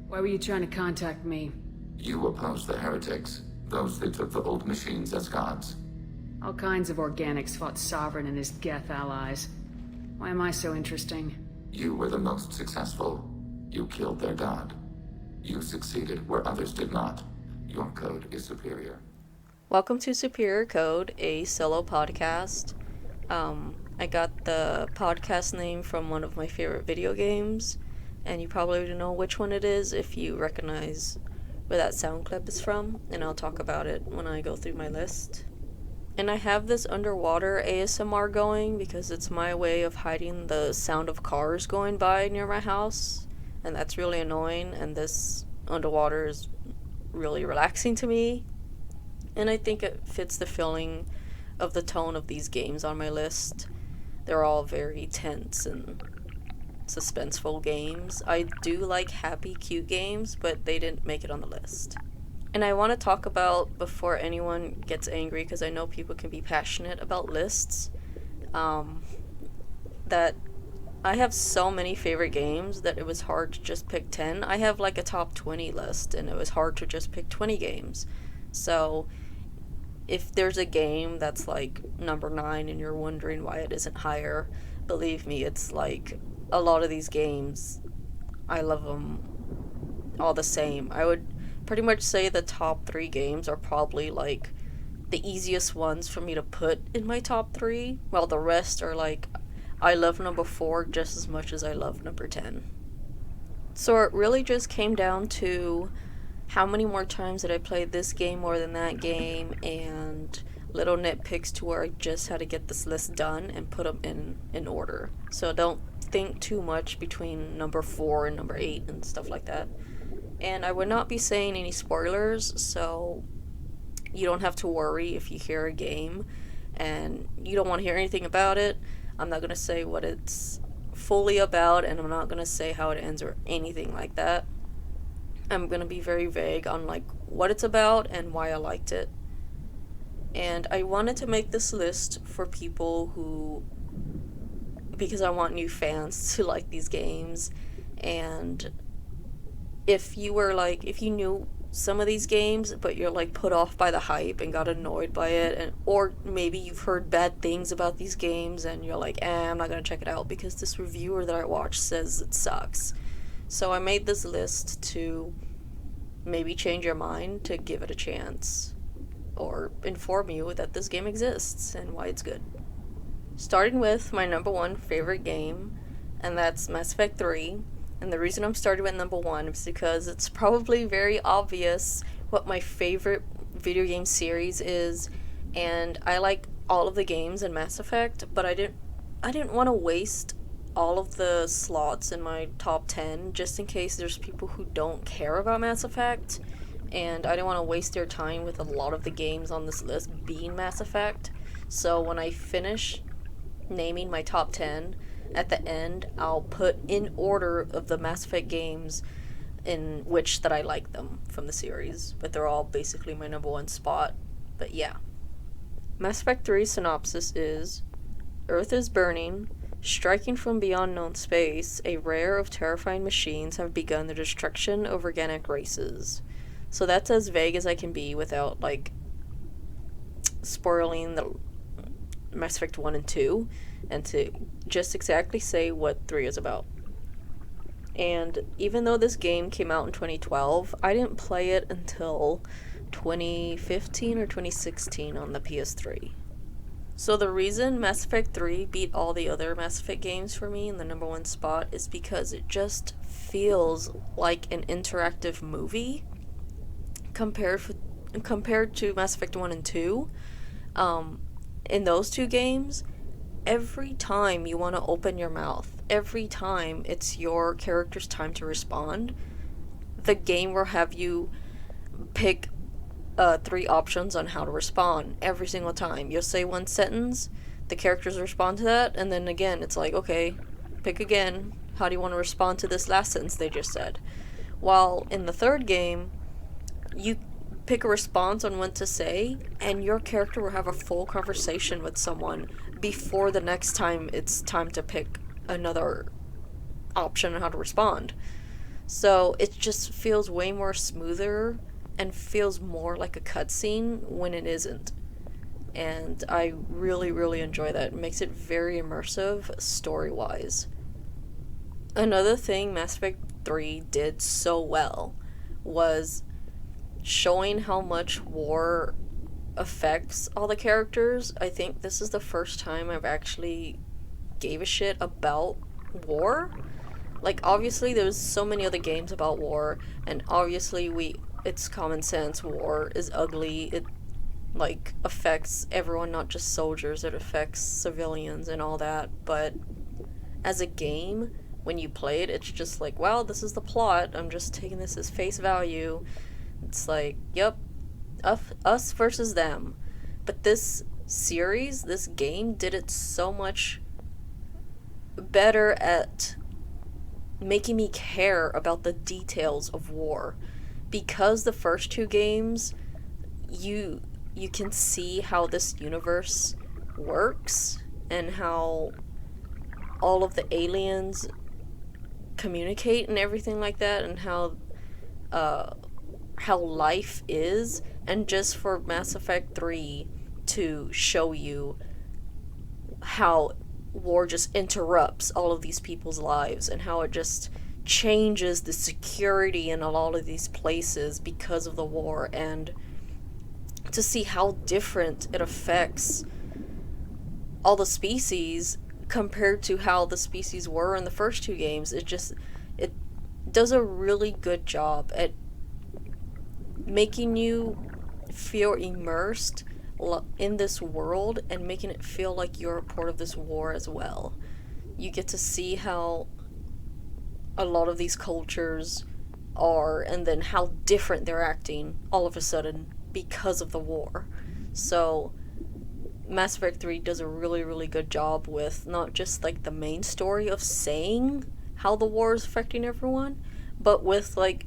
Why were you trying to contact me? You oppose the heretics, those that took the old machines as gods. All kinds of organics fought Sovereign and his Geth allies. Why am I so interesting? You were the most successful. You killed their god. You succeeded where others did not. Your code is superior. Welcome to Superior Code, a solo podcast. I got the podcast name from one of my favorite video games, and you probably know which one it is if you recognize where that sound clip is from, and I'll talk about it when I go through my list. And I have this underwater ASMR going because it's my way of hiding the sound of cars going by near my house, and that's really annoying, and this underwater is really relaxing to me. And I think it fits the feeling of the tone of these games on my list. They're all very tense and suspenseful games. I do like happy, cute games, but they didn't make it on the list. And I want to talk about, before anyone gets angry, because I know people can be passionate about lists, that I have so many favorite games that it was hard to just pick 10. I have like a top 20 list, and it was hard to just pick 20 games. So if there's a game that's like number 9 and you're wondering why it isn't higher, believe me, it's like a lot of these games, I love them all the same. I would pretty much say the top 3 games are probably like the easiest ones for me to put in my top 3, while the rest are like, I love number 4 just as much as I love number 10. So it really just came down to how many more times did I play this game more than that game, and little nitpicks to where I just had to get this list done and put them in order. So don't think too much between number 4 and number 8 and stuff like that. And I would not be saying any spoilers, so you don't have to worry if you hear a game and you don't want to hear anything about it. I'm not going to say what it's fully about, and I'm not going to say how it ends or anything like that. I'm going to be very vague on like what it's about and why I liked it. And I wanted to make this list for people who, because I want new fans to like these games. And if you knew some of these games but you're like put off by the hype and got annoyed by it, and or maybe you've heard bad things about these games and you're like, I'm not going to check it out because this reviewer that I watched says it sucks. So I made this list to maybe change your mind to give it a chance, or inform you that this game exists and why it's good. Starting with my number 1 favorite game, and that's Mass Effect 3. And the reason I'm starting with number 1 is because it's probably very obvious what my favorite video game series is, and I like all of the games in Mass Effect, but I didn't want to waste all of the slots in my top 10 just in case there's people who don't care about Mass Effect, and I didn't want to waste their time with a lot of the games on this list being Mass Effect. So when I finish naming my top 10, at the end I'll put in order of the Mass Effect games in which that I like them from the series, but they're all basically my number 1 spot. But yeah, Mass Effect 3 synopsis is: Earth is burning. Striking from beyond known space, a rare of terrifying machines have begun the destruction of organic races. So that's as vague as I can be without, like, spoiling the Mass Effect 1 and 2, and to just exactly say what 3 is about. And even though this game came out in 2012, I didn't play it until 2015 or 2016 on the PS3. So the reason Mass Effect 3 beat all the other Mass Effect games for me in the number 1 spot is because it just feels like an interactive movie compared to Mass Effect 1 and 2. In those 2 games, every time you want to open your mouth, every time it's your character's time to respond, the game will have you pick 3 options on how to respond every single time. You'll say one sentence, the characters respond to that, and then again, it's like, okay, pick again. How do you want to respond to this last sentence they just said? While in the 3rd game, you pick a response on what to say, and your character will have a full conversation with someone before the next time it's time to pick another option on how to respond. So it just feels way more smoother and feels more like a cutscene when it isn't. And I really, really enjoy that. It makes it very immersive story-wise. Another thing Mass Effect 3 did so well was showing how much war affects all the characters. I think this is the first time I've actually gave a shit about war. Like, obviously there's so many other games about war, and obviously it's common sense, war is ugly, it like affects everyone, not just soldiers, it affects civilians and all that, but as a game, when you play it, it's just like, wow, this is the plot, I'm just taking this as face value. It's like, yep, us versus them. But this series, this game, did it so much better at making me care about the details of war. Because the first two games, you can see how this universe works and how all of the aliens communicate and everything like that, and how life is. And just for Mass Effect 3 to show you how war just interrupts all of these people's lives and how it just changes the security in a lot of these places because of the war, and to see how different it affects all the species compared to how the species were in the first two games. It does a really good job at making you feel immersed in this world and making it feel like you're a part of this war as well. You get to see how a lot of these cultures are, and then how different they're acting all of a sudden because of the war. So Mass Effect 3 does a really, really good job with not just like the main story of saying how the war is affecting everyone, but with like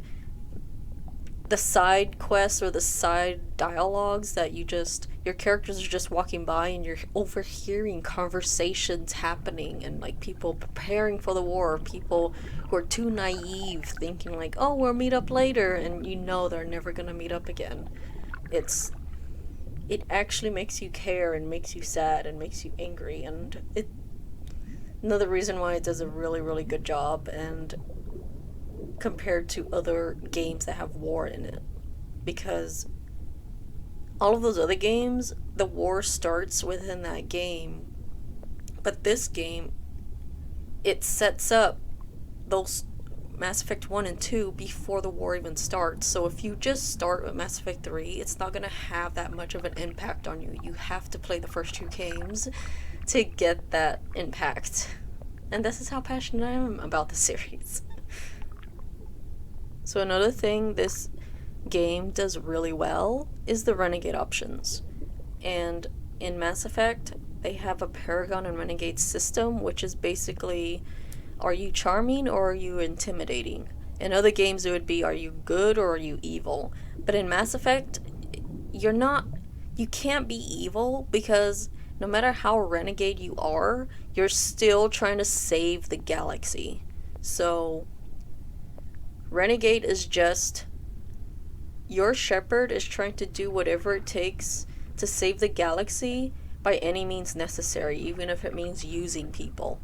the side quests or the side dialogues that your characters are just walking by and you're overhearing conversations happening, and like people preparing for the war, people who are too naive thinking like, oh, we'll meet up later, and you know they're never gonna meet up again. It actually makes you care and makes you sad and makes you angry, and another reason why it does a really, really good job, and compared to other games that have war in it. Because all of those other games, the war starts within that game, but this game, it sets up those Mass Effect 1 and 2 before the war even starts. So if you just start with Mass Effect 3, it's not going to have that much of an impact on you. You have to play the first two games to get that impact. And this is how passionate I am about the series. So another thing this game does really well is the Renegade options. And in Mass Effect, they have a Paragon and Renegade system, which is basically, are you charming or are you intimidating? In other games, it would be, are you good or are you evil? But in Mass Effect, you can't be evil, because no matter how renegade you are, you're still trying to save the galaxy. So Renegade is just, your Shepard is trying to do whatever it takes to save the galaxy by any means necessary, even if it means using people.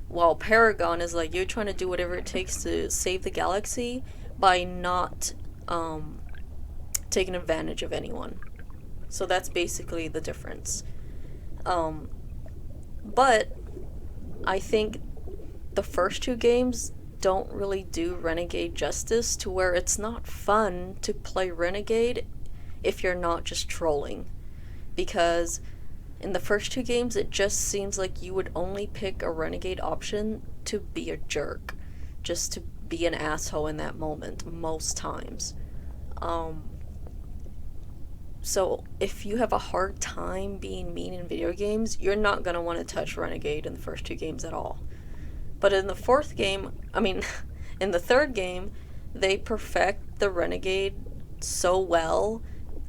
While Paragon is like, you're trying to do whatever it takes to save the galaxy by not taking advantage of anyone. So that's basically the difference. But I think the first two games don't really do Renegade justice, to where it's not fun to play Renegade if you're not just trolling. Because in the first two games, it just seems like you would only pick a Renegade option to be a jerk. Just to be an asshole in that moment, most times. So if you have a hard time being mean in video games, you're not going to want to touch Renegade in the first two games at all. But in the in the third game, they perfect the Renegade so well.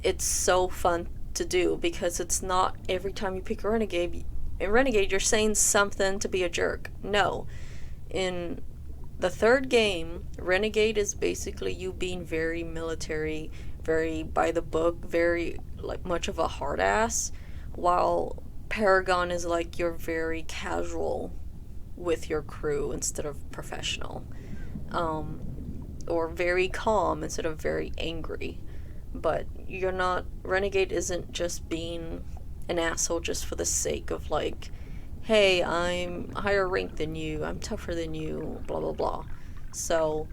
It's so fun to do, because it's not every time you pick a Renegade, in Renegade you're saying something to be a jerk. No. In the third game, Renegade, is basically you being very military, very by the book, very like much of a hard ass, while Paragon is like you're very casual with your crew instead of professional. Or very calm instead of very angry. But you're not, Renegade isn't just being an asshole just for the sake of like, hey, I'm higher ranked than you, I'm tougher than you, blah blah blah. So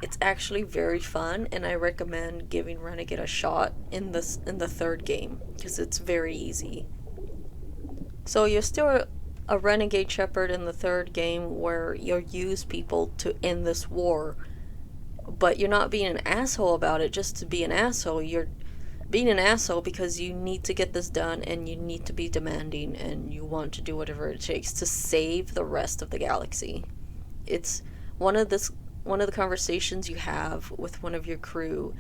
it's actually very fun, and I recommend giving Renegade a shot in the third game because it's very easy. So you're still a renegade shepherd in the third game where you use people to end this war, but you're not being an asshole about it just to be an asshole. You're being an asshole because you need to get this done, and you need to be demanding, and you want to do whatever it takes to save the rest of the galaxy. It's one of the conversations you have with one of your crew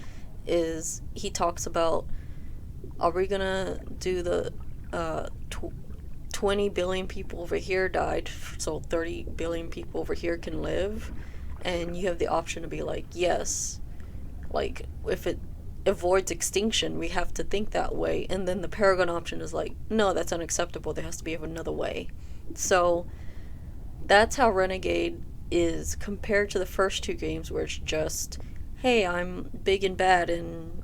is he talks about, are we gonna do the 20 billion people over here died, so 30 billion people over here can live? And you have the option to be like, yes, like if it avoids extinction, we have to think that way. And then the Paragon option is like, no, that's unacceptable, there has to be another way. So that's how Renegade is compared to the first two games, where it's just, hey, I'm big and bad and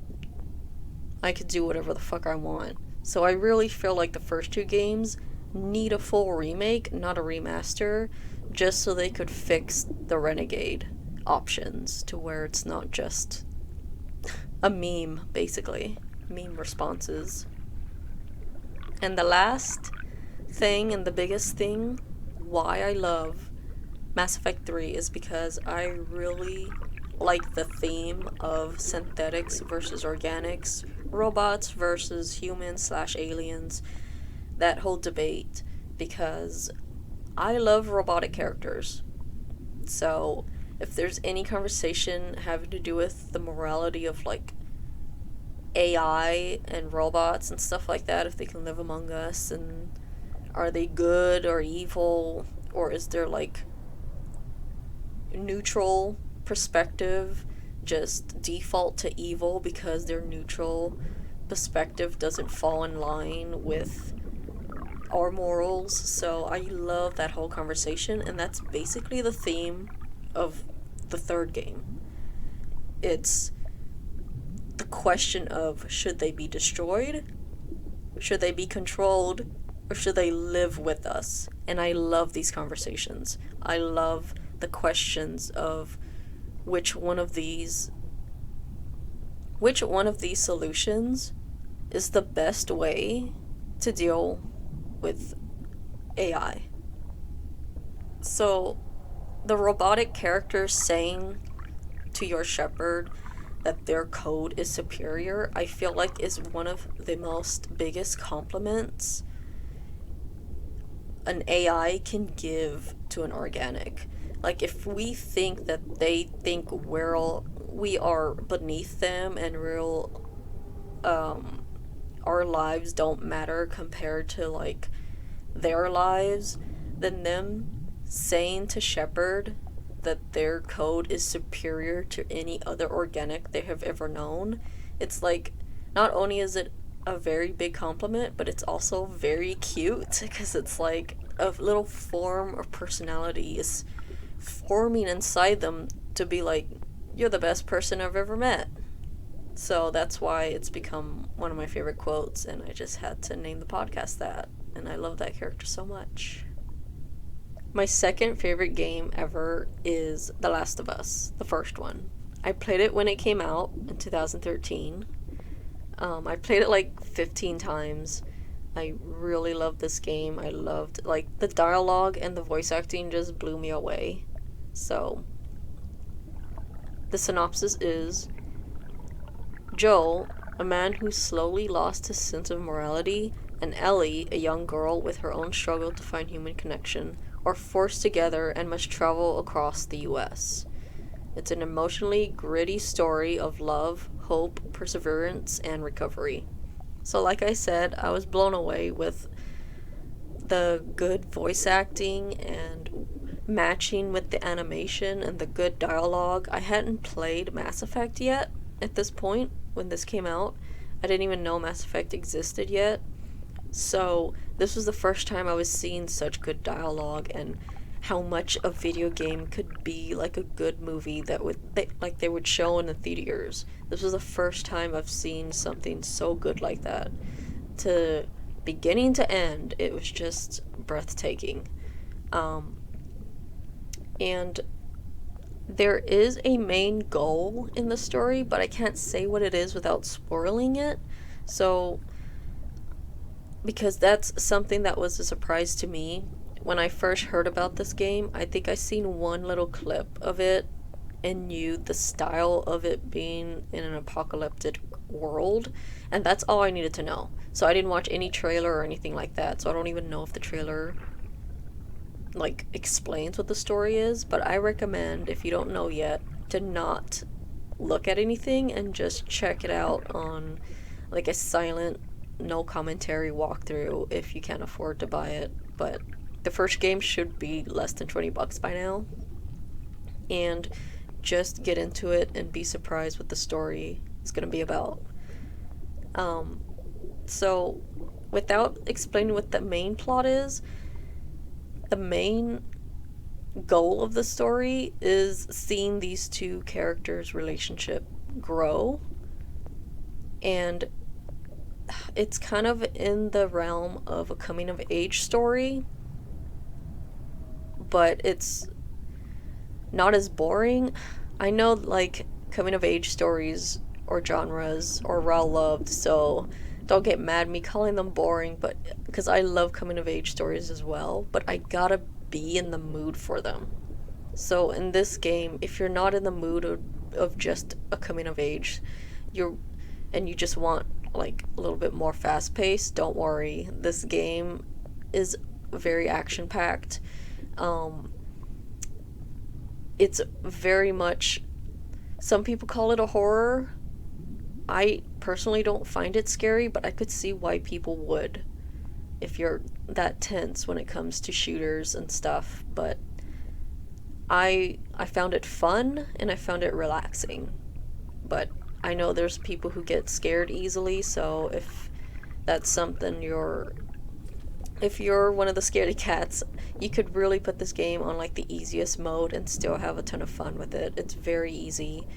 I could do whatever the fuck I want. So I really feel like the first two games need a full remake, not a remaster, just so they could fix the Renegade options to where it's not just a meme, basically. Meme responses. And the last thing, and the biggest thing, why I love Mass Effect 3 is because I really like the theme of synthetics versus organics, robots versus humans/aliens, that whole debate, because I love robotic characters. So if there's any conversation having to do with the morality of like AI and robots and stuff like that, if they can live among us, and are they good or evil, or is there like neutral perspective, just default to evil because their neutral perspective doesn't fall in line with our morals. So I love that whole conversation, and that's basically the theme of the third game. It's the question of, should they be destroyed, should they be controlled, or should they live with us? And I love these conversations. I love the questions of which one of these solutions is the best way to deal with AI. So the robotic characters saying to your shepherd that their code is superior, I feel like is one of the most biggest compliments an AI can give to an organic. Like, if we think that they think we are beneath them, and our lives don't matter compared to like their lives, then them saying to Shepard that their code is superior to any other organic they have ever known, it's like, not only is it a very big compliment, but it's also very cute, because it's like a little form of personality is forming inside them to be like, you're the best person I've ever met. So that's why it's become one of my favorite quotes, and I just had to name the podcast that, and I love that character so much. My second favorite game ever is The Last of Us, the first one. I played it when it came out in 2013. I played it like 15 times. I really loved this game. I loved, like, the dialogue and the voice acting just blew me away. So, the synopsis is, Joel, a man who slowly lost his sense of morality, and Ellie, a young girl with her own struggle to find human connection, are forced together and must travel across the US. It's an emotionally gritty story of love, hope, perseverance, and recovery. So like I said, I was blown away with the good voice acting and matching with the animation and the good dialogue. I hadn't played Mass Effect yet at this point when this came out. I didn't even know Mass Effect existed yet. So this was the first time I was seeing such good dialogue and how much a video game could be like a good movie that they would show in the theaters. This was the first time I've seen something so good like that. To beginning to end, it was just breathtaking. And there is a main goal in the story, but I can't say what it is without spoiling it. So, because that's something that was a surprise to me. When I first heard about this game, I think I seen one little clip of it and knew the style of it being in an apocalyptic world, and that's all I needed to know. So I didn't watch any trailer or anything like that, so I don't even know if the trailer like explains what the story is, but I recommend, if you don't know yet, to not look at anything and just check it out on like a silent, no commentary walkthrough if you can't afford to buy it. But the first game should be less than $20 by now, and just get into it and be surprised what the story is going to be about. So without explaining what the main plot is, the main goal of the story is seeing these two characters' relationship grow, and it's kind of in the realm of a coming of age story, but it's not as boring. I know like coming of age stories or genres are well loved, so don't get mad at me calling them boring, but because I love coming of age stories as well, but I gotta be in the mood for them. So in this game, if you're not in the mood of just a coming of age, and you just want like a little bit more fast paced, don't worry. This game is very action packed. It's very much, some people call it a horror. I personally don't find it scary, but I could see why people would if you're that tense when it comes to shooters and stuff. But I found it fun and I found it relaxing. But I know there's people who get scared easily, so if that's something if you're one of the scaredy cats, you could really put this game on like the easiest mode and still have a ton of fun with it. It's very easy,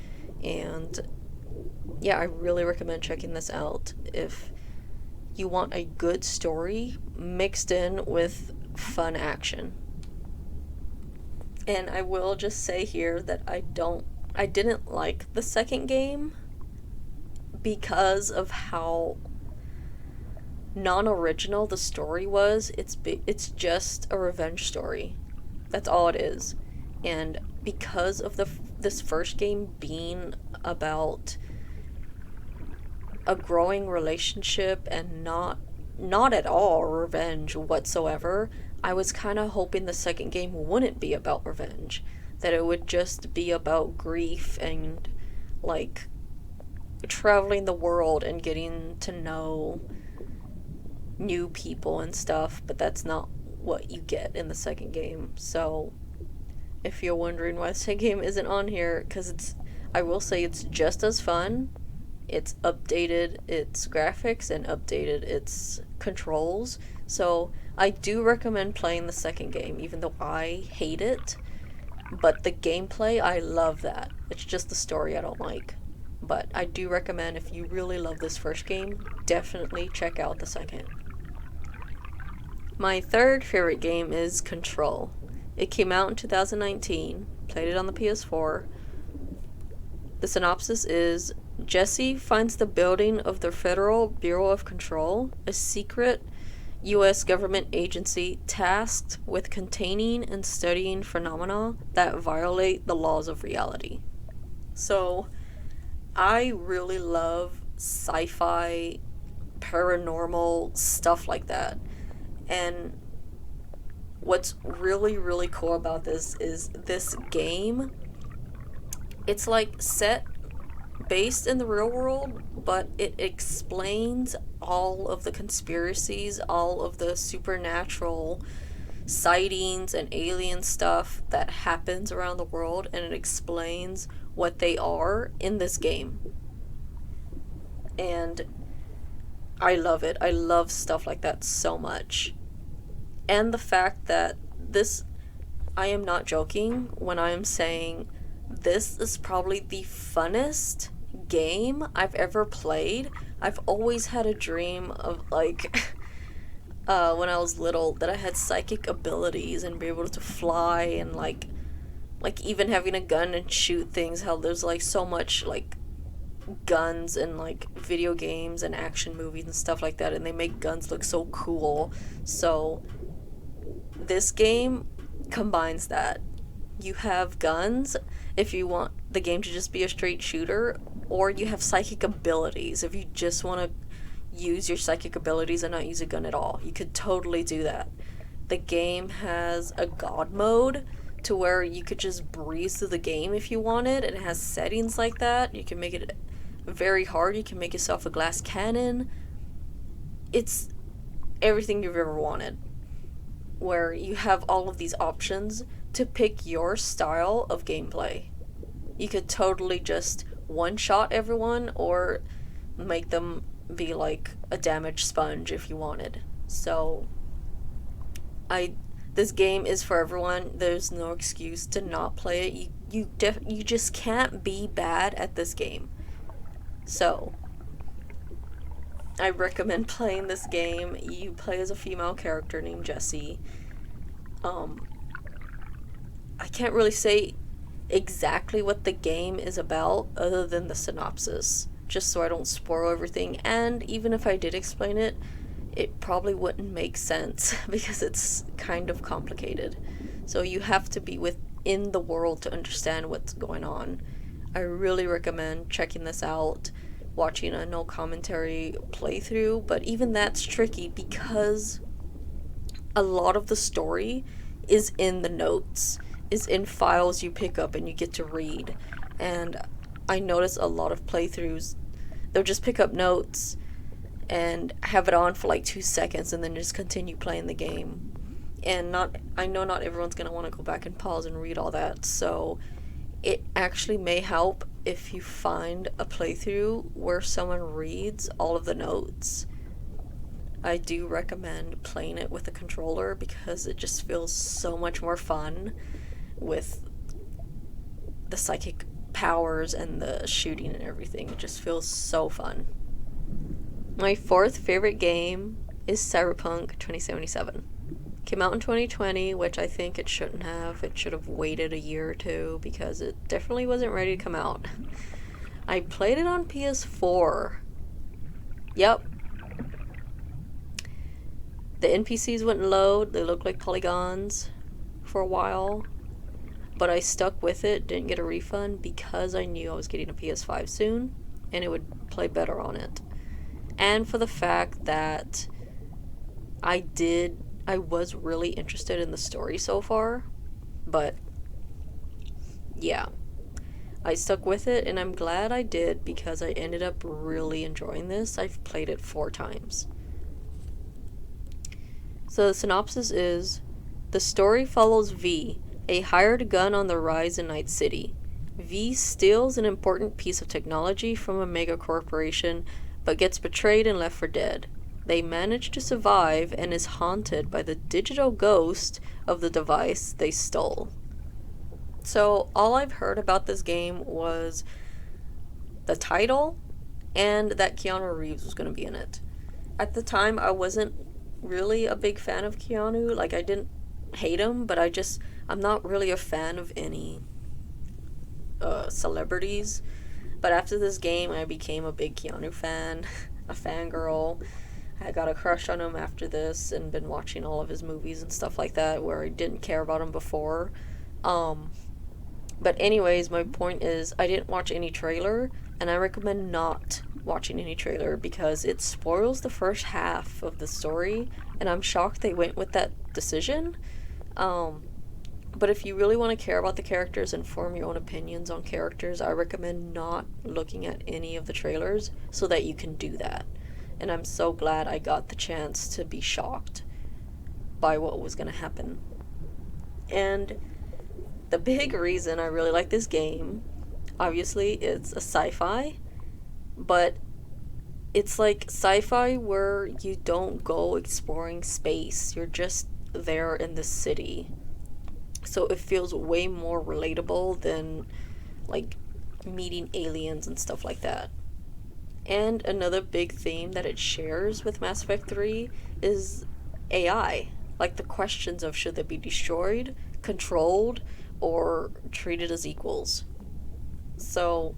and yeah, I really recommend checking this out if you want a good story mixed in with fun action. And I will just say here that I didn't like the second game because of how non-original the story was. It's just a revenge story. That's all it is. And because of this first game being about a growing relationship and not at all revenge whatsoever, I was kind of hoping the second game wouldn't be about revenge, that it would just be about grief and like traveling the world and getting to know new people and stuff, but that's not what you get in the second game. So if you're wondering why the second game isn't on here, because I will say it's just as fun. It's updated its graphics and updated its controls. So I do recommend playing the second game, even though I hate it. But the gameplay, I love that. It's just the story I don't like. But I do recommend, if you really love this first game, definitely check out the second. My third favorite game is Control. It came out in 2019, played it on the PS4. The synopsis is, Jesse finds the building of the Federal Bureau of Control, a secret U.S. government agency tasked with containing and studying phenomena that violate the laws of reality. So, I really love sci-fi, paranormal stuff like that. And what's really, really cool about this is this game, it's like set based in the real world, but it explains all of the conspiracies, all of the supernatural sightings and alien stuff that happens around the world, and it explains what they are in this game. And I love it. I love stuff like that so much. And the fact that this, I am not joking when I am saying this is probably the funnest game I've ever played. I've always had a dream of, like, when I was little, that I had psychic abilities and be able to fly and, like even having a gun and shoot things. How there's, like, so much, like, guns and, like, video games and action movies and stuff like that, and they make guns look so cool. So this game combines that. You have guns if you want the game to just be a straight shooter, or you have psychic abilities if you just want to use your psychic abilities and not use a gun at all. You could totally do that. The game has a god mode to where you could just breeze through the game if you wanted, and it has settings like that. You can make it very hard. You can make yourself a glass cannon. It's everything you've ever wanted, where you have all of these options to pick your style of gameplay. You could totally just one-shot everyone, or make them be like a damage sponge if you wanted. So this game is for everyone. There's no excuse to not play it. You just can't be bad at this game. So I recommend playing this game. You play as a female character named Jessie. I can't really say exactly what the game is about other than the synopsis, just so I don't spoil everything. And even if I did explain it, it probably wouldn't make sense because it's kind of complicated. So you have to be within the world to understand what's going on. I really recommend checking this out, watching a no commentary playthrough, but even that's tricky because a lot of the story is in the notes, is in files you pick up and you get to read. And I notice a lot of playthroughs, they'll just pick up notes and have it on for like 2 seconds and then just continue playing the game. And I know not everyone's gonna want to go back and pause and read all that, so it actually may help if you find a playthrough where someone reads all of the notes. I do recommend playing it with a controller because it just feels so much more fun with the psychic powers and the shooting and everything. It just feels so fun. My fourth favorite game is Cyberpunk 2077. Came out in 2020, which I think it shouldn't have. It should have waited a year or two because it definitely wasn't ready to come out. I played it on PS4. Yep. The NPCs wouldn't load. They looked like polygons for a while. But I stuck with it, didn't get a refund because I knew I was getting a PS5 soon and it would play better on it. And for the fact that I was really interested in the story so far, but yeah, I stuck with it and I'm glad I did because I ended up really enjoying this. I've played it 4 times. So the synopsis is, the story follows V, a hired gun on the rise in Night City. V steals an important piece of technology from a mega corporation, but gets betrayed and left for dead. They manage to survive and is haunted by the digital ghost of the device they stole. So all I've heard about this game was the title and that Keanu Reeves was going to be in it. At the time, I wasn't really a big fan of Keanu. Like, I didn't hate him, but I'm not really a fan of any celebrities. But after this game, I became a big Keanu fan, a fangirl. I got a crush on him after this and been watching all of his movies and stuff like that where I didn't care about him before. But anyways, my point is I didn't watch any trailer, and I recommend not watching any trailer because it spoils the first half of the story, and I'm shocked they went with that decision. But if you really want to care about the characters and form your own opinions on characters, I recommend not looking at any of the trailers so that you can do that. And I'm so glad I got the chance to be shocked. by what was going to happen. And the big reason I really like this game, obviously, it's a sci-fi, but it's like sci-fi where you don't go exploring space. You're just there in the city. So it feels way more relatable than like meeting aliens and stuff like that. And another big theme that it shares with Mass Effect 3 is AI. Like the questions of should they be destroyed, controlled, or treated as equals. So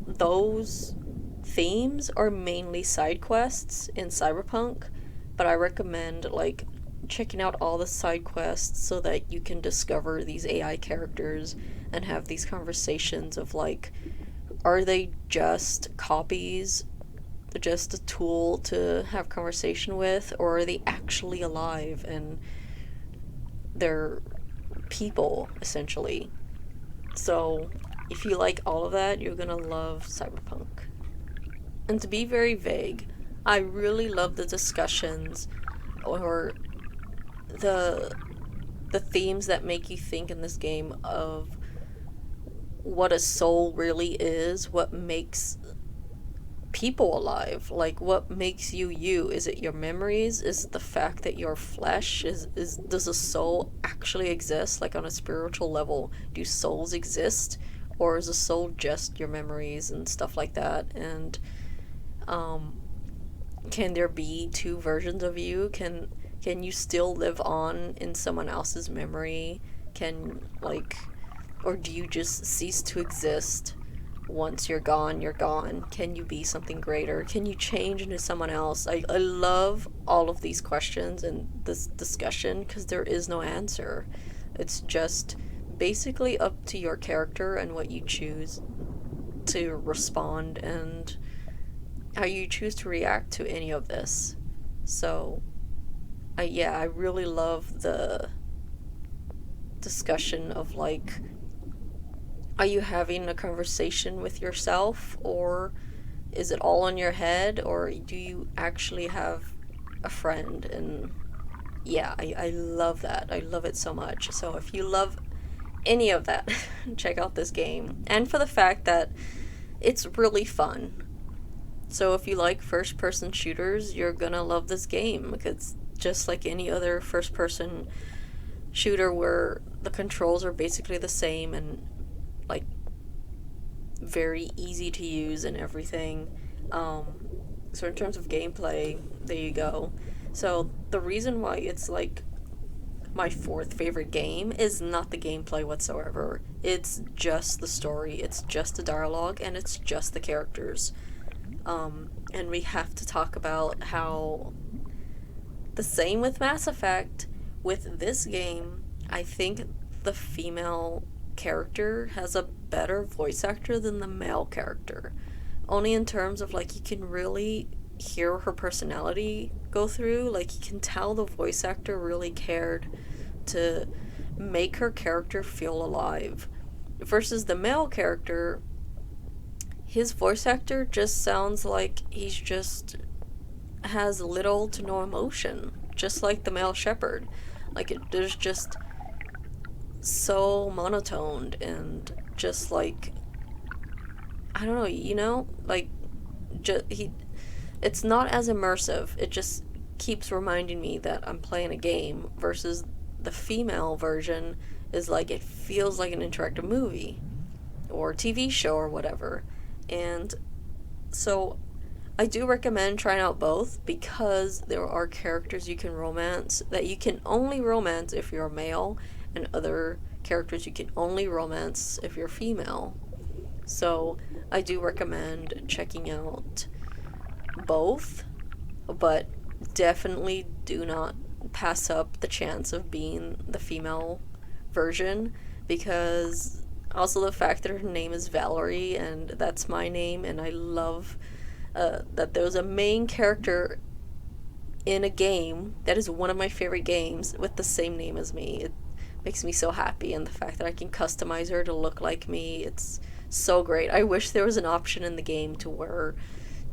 those themes are mainly side quests in Cyberpunk, but I recommend like checking out all the side quests so that you can discover these AI characters and have these conversations of like, are they just copies, just a tool to have conversation with, or are they actually alive and they're people essentially? So if you like all of that, you're gonna love Cyberpunk. And to be very vague, I really love the discussions or the themes that make you think in this game of what a soul really is, what makes people alive, like what makes you you. Is it your memories? Is it the fact that your flesh is does a soul actually exist, like on a spiritual level? Do souls exist, or is a soul just your memories and stuff like that? And can there be two versions of you? Can you still live on in someone else's memory? Or do you just cease to exist once you're gone, you're gone? Can you be something greater? Can you change into someone else? I love all of these questions and this discussion because there is no answer. It's just basically up to your character and what you choose to respond and how you choose to react to any of this. So, I really love the discussion of like, are you having a conversation with yourself, or is it all in your head, or do you actually have a friend? And yeah, I love that. I love it so much. So if you love any of that, check out this game. And for the fact that it's really fun. So if you like first-person shooters, you're gonna love this game, because just like any other first-person shooter where the controls are basically the same and like very easy to use and everything. So in terms of gameplay, there you go. So the reason why it's like my fourth favorite game is not the gameplay whatsoever. It's just the story, it's just the dialogue, and it's just the characters. And we have to talk about how the same with Mass Effect. With this game, I think the female character has a better voice actor than the male character. Only in terms of like, you can really hear her personality go through. Like, you can tell the voice actor really cared to make her character feel alive. Versus the male character, his voice actor just sounds like he's just has little to no emotion, just like the male shepherd. Like, there's just so monotoned and just like, I don't know, like, it's not as immersive. It just keeps reminding me that I'm playing a game, versus the female version is like, it feels like an interactive movie or TV show or whatever. And so I do recommend trying out both, because there are characters you can romance that you can only romance if you're a male, and other characters you can only romance if you're female. So I do recommend checking out both, but definitely do not pass up the chance of being the female version, because also the fact that her name is Valerie and that's my name, and I love that there's a main character in a game that is one of my favorite games with the same name as me. It makes me so happy, and the fact that I can customize her to look like me, it's so great. I wish there was an option in the game to where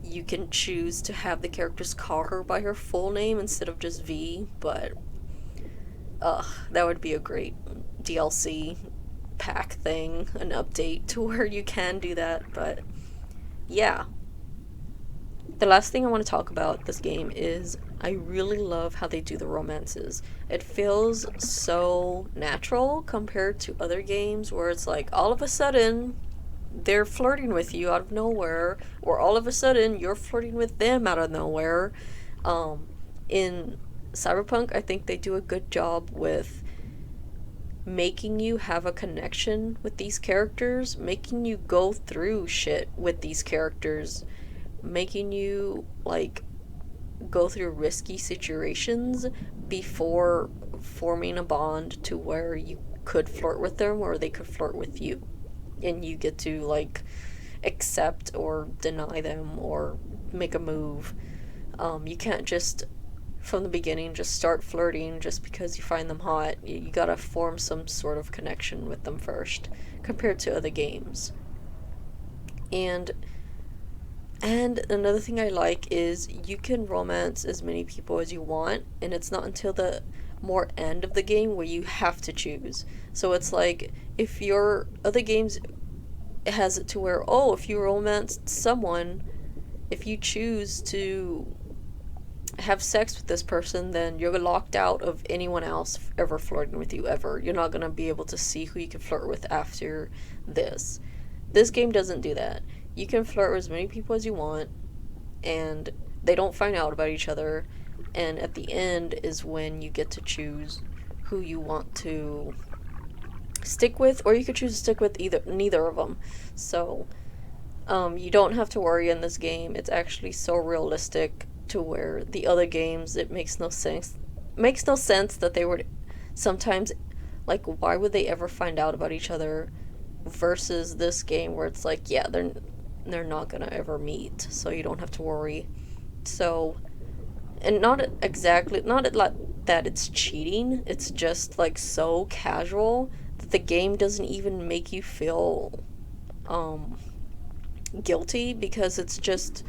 you can choose to have the characters call her by her full name instead of just V, but that would be a great DLC pack thing, an update to where you can do that. But yeah, the last thing I want to talk about this game is I really love how they do the romances. It feels so natural compared to other games where it's like all of a sudden they're flirting with you out of nowhere, or all of a sudden you're flirting with them out of nowhere. In Cyberpunk, I think they do a good job with making you have a connection with these characters, making you go through shit with these characters, making you like go through risky situations before forming a bond to where you could flirt with them or they could flirt with you, and you get to like accept or deny them or make a move. You can't just from the beginning just start flirting just because you find them hot. You gotta form some sort of connection with them first compared to other games. And another thing I like is you can romance as many people as you want, and it's not until the more end of the game where you have to choose. So it's like if your other games has it to where, oh, if you romance someone, if you choose to have sex with this person, then you're locked out of anyone else ever flirting with you ever. You're not gonna be able to see who you can flirt with after this. This game doesn't do that. You can flirt with as many people as you want, and they don't find out about each other, and at the end is when you get to choose who you want to stick with, or you could choose to stick with neither of them. So you don't have to worry in this game. It's actually so realistic to where the other games, it makes no sense that they would sometimes, like, why would they ever find out about each other, versus this game where it's like, yeah, they're not gonna ever meet, so you don't have to worry. So, and not that it's cheating, it's just like so casual that the game doesn't even make you feel guilty, because it's just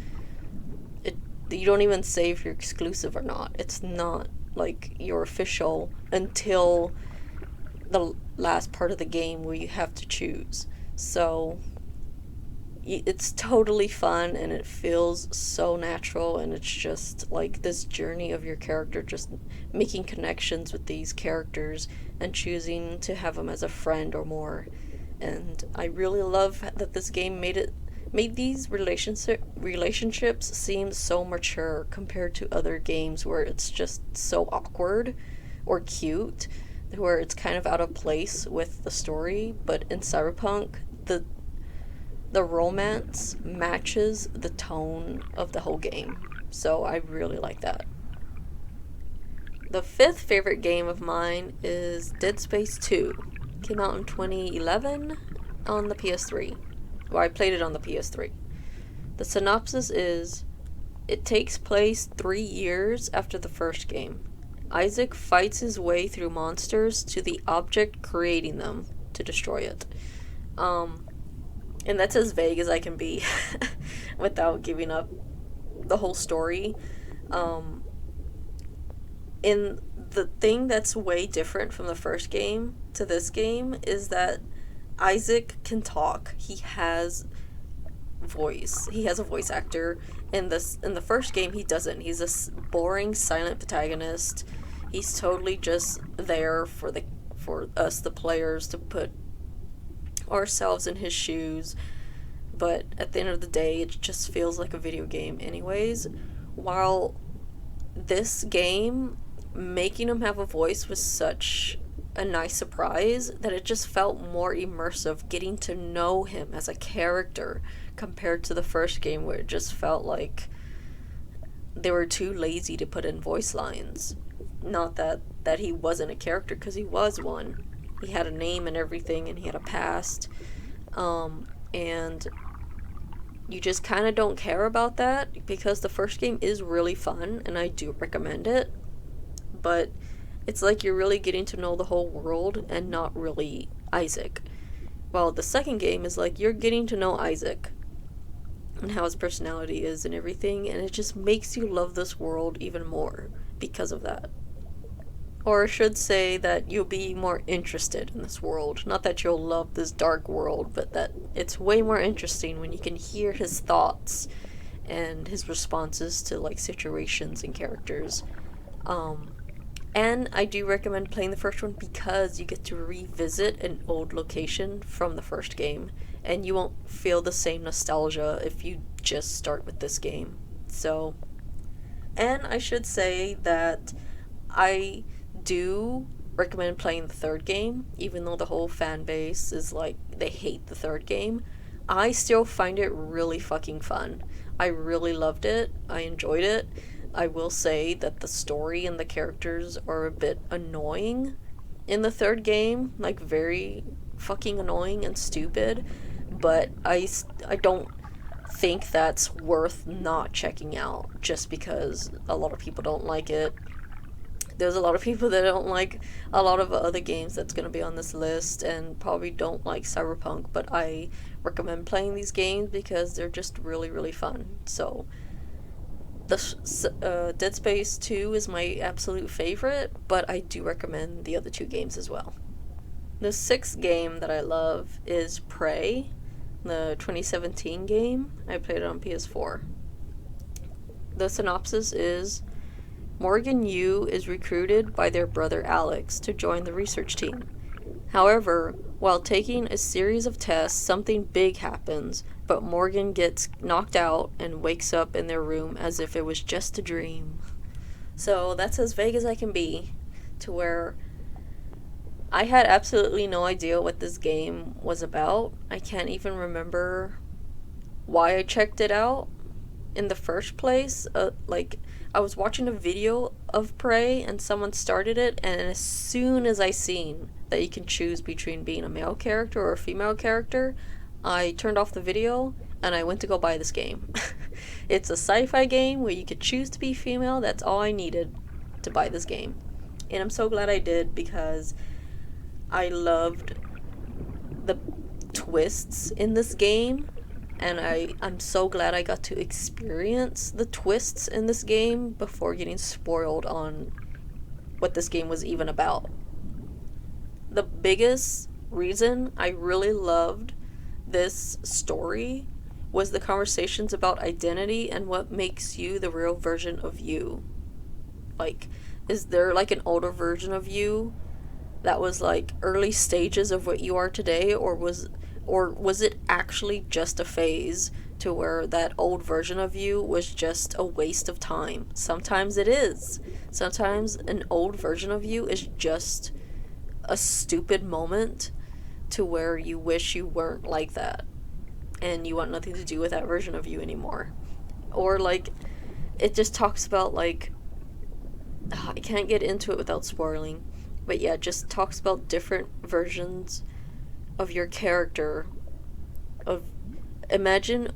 you don't even say if you're exclusive or not. It's not like you're official until the last part of the game where you have to choose. So it's totally fun, and it feels so natural, and it's just like this journey of your character just making connections with these characters and choosing to have them as a friend or more. And I really love that this game made these relationships seem so mature compared to other games where it's just so awkward or cute, where it's kind of out of place with the story. But in Cyberpunk, the romance matches the tone of the whole game. So I really like that. The fifth favorite game of mine is Dead Space 2. Came out in 2011 on the PS3. Well, I played it on the PS3. The synopsis is, it takes place 3 years after the first game. Isaac fights his way through monsters to the object creating them to destroy it. And that's as vague as I can be without giving up the whole story. And the thing that's way different from the first game to this game is that Isaac can talk. He has voice. He has a voice actor. In the first game, he doesn't. He's a boring, silent protagonist. He's totally just there for us, the players, to put ourselves in his shoes. But at the end of the day, it just feels like a video game anyways. While this game, making him have a voice was such a nice surprise that it just felt more immersive getting to know him as a character compared to the first game, where it just felt like they were too lazy to put in voice lines. Not that he wasn't a character, because he was one. He had a name and everything, and he had a past, and you just kind of don't care about that, because the first game is really fun and I do recommend it, but it's like you're really getting to know the whole world and not really Isaac. While the second game is like you're getting to know Isaac and how his personality is and everything, and it just makes you love this world even more because of that. Or I should say that you'll be more interested in this world. Not that you'll love this dark world, but that it's way more interesting when you can hear his thoughts and his responses to like situations and characters. And I do recommend playing the first one because you get to revisit an old location from the first game, and you won't feel the same nostalgia if you just start with this game. So, and I should say that I do recommend playing the third game, even though the whole fan base is like, they hate the third game. I still find it really fucking fun. I really loved it. I enjoyed it. I will say that the story and the characters are a bit annoying in the third game, like very fucking annoying and stupid, but I don't think that's worth not checking out just because a lot of people don't like it. There's a lot of people that don't like a lot of other games that's going to be on this list and probably don't like Cyberpunk, but I recommend playing these games because they're just really, really fun. So, Dead Space 2 is my absolute favorite, but I do recommend the other two games as well. The sixth game that I love is Prey, the 2017 game. I played it on PS4. The synopsis is Morgan Yu is recruited by their brother Alex to join the research team. However, while taking a series of tests, something big happens, but Morgan gets knocked out and wakes up in their room as if it was just a dream. So that's as vague as I can be, to where I had absolutely no idea what this game was about. I can't even remember why I checked it out in the first place. I was watching a video of Prey and someone started it, and as soon as I seen that you can choose between being a male character or a female character, I turned off the video and I went to go buy this game. It's a sci-fi game where you could choose to be female. That's all I needed to buy this game. And I'm so glad I did because I loved the twists in this game, and I'm so glad I got to experience the twists in this game before getting spoiled on what this game was even about. The biggest reason I really loved this story was the conversations about identity and what makes you the real version of you. Like, is there like an older version of you that was like early stages of what you are today, or was it actually just a phase to where that old version of you was just a waste of time? Sometimes it is. Sometimes an old version of you is just a stupid moment to where you wish you weren't like that and you want nothing to do with that version of you anymore. Or like, it just talks about like, I can't get into it without spoiling, but yeah, it just talks about different versions of your character. Imagine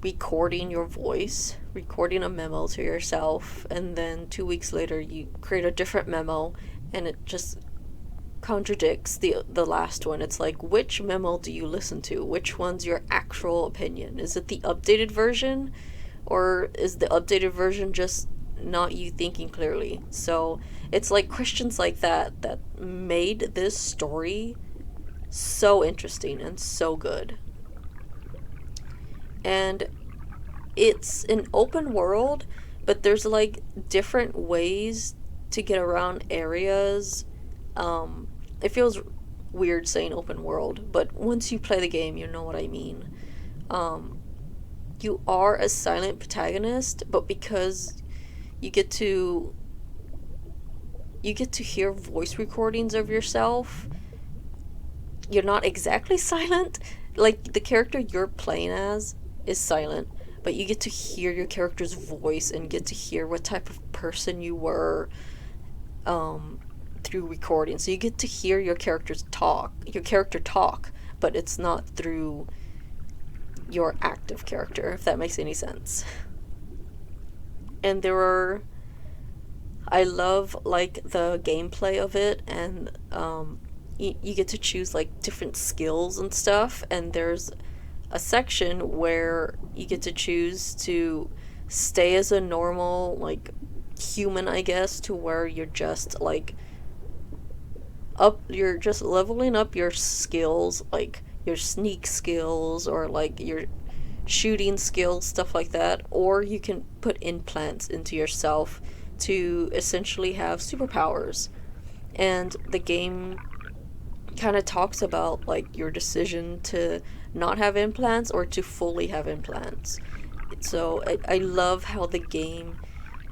recording your voice, recording a memo to yourself, and then 2 weeks later you create a different memo and it just contradicts the last one. It's like, which memo do you listen to? Which one's your actual opinion? Is it the updated version, or is the updated version just not you thinking clearly? So it's like questions like that that made this story so interesting and so good. And it's an open world, but there's like different ways to get around areas. It feels weird saying open world, but once you play the game, you know what I mean. You are a silent protagonist, but because you get to hear voice recordings of yourself, you're not exactly silent. Like, the character you're playing as is silent, but you get to hear your character's voice and get to hear what type of person you were through recording. So you get to hear your character talk, but it's not through your active character, if that makes any sense. And I love like the gameplay of it, and you get to choose like different skills and stuff, and there's a section where you get to choose to stay as a normal, like, human, I guess, to where you're just like you're just leveling up your skills, like your sneak skills or like your shooting skills, stuff like that, or you can put implants into yourself to essentially have superpowers. And the game kind of talks about like your decision to not have implants or to fully have implants. So I love how the game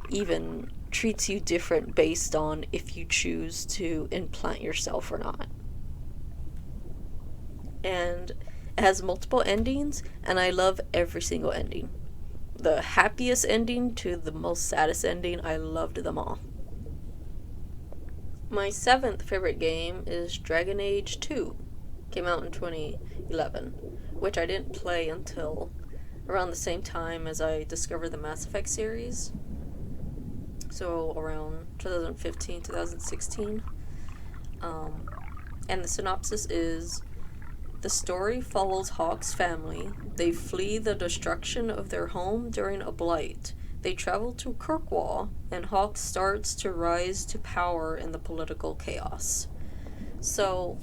even treats you different based on if you choose to implant yourself or not. And it has multiple endings, and I love every single ending. The happiest ending to the most saddest ending, I loved them all. My seventh favorite game is Dragon Age 2. Came out in 2011, which I didn't play until around the same time as I discovered the Mass Effect series. So around 2015, 2016. And the synopsis is: the story follows Hawke's family. They flee the destruction of their home during a blight. They travel to Kirkwall, and Hawke starts to rise to power in the political chaos. So,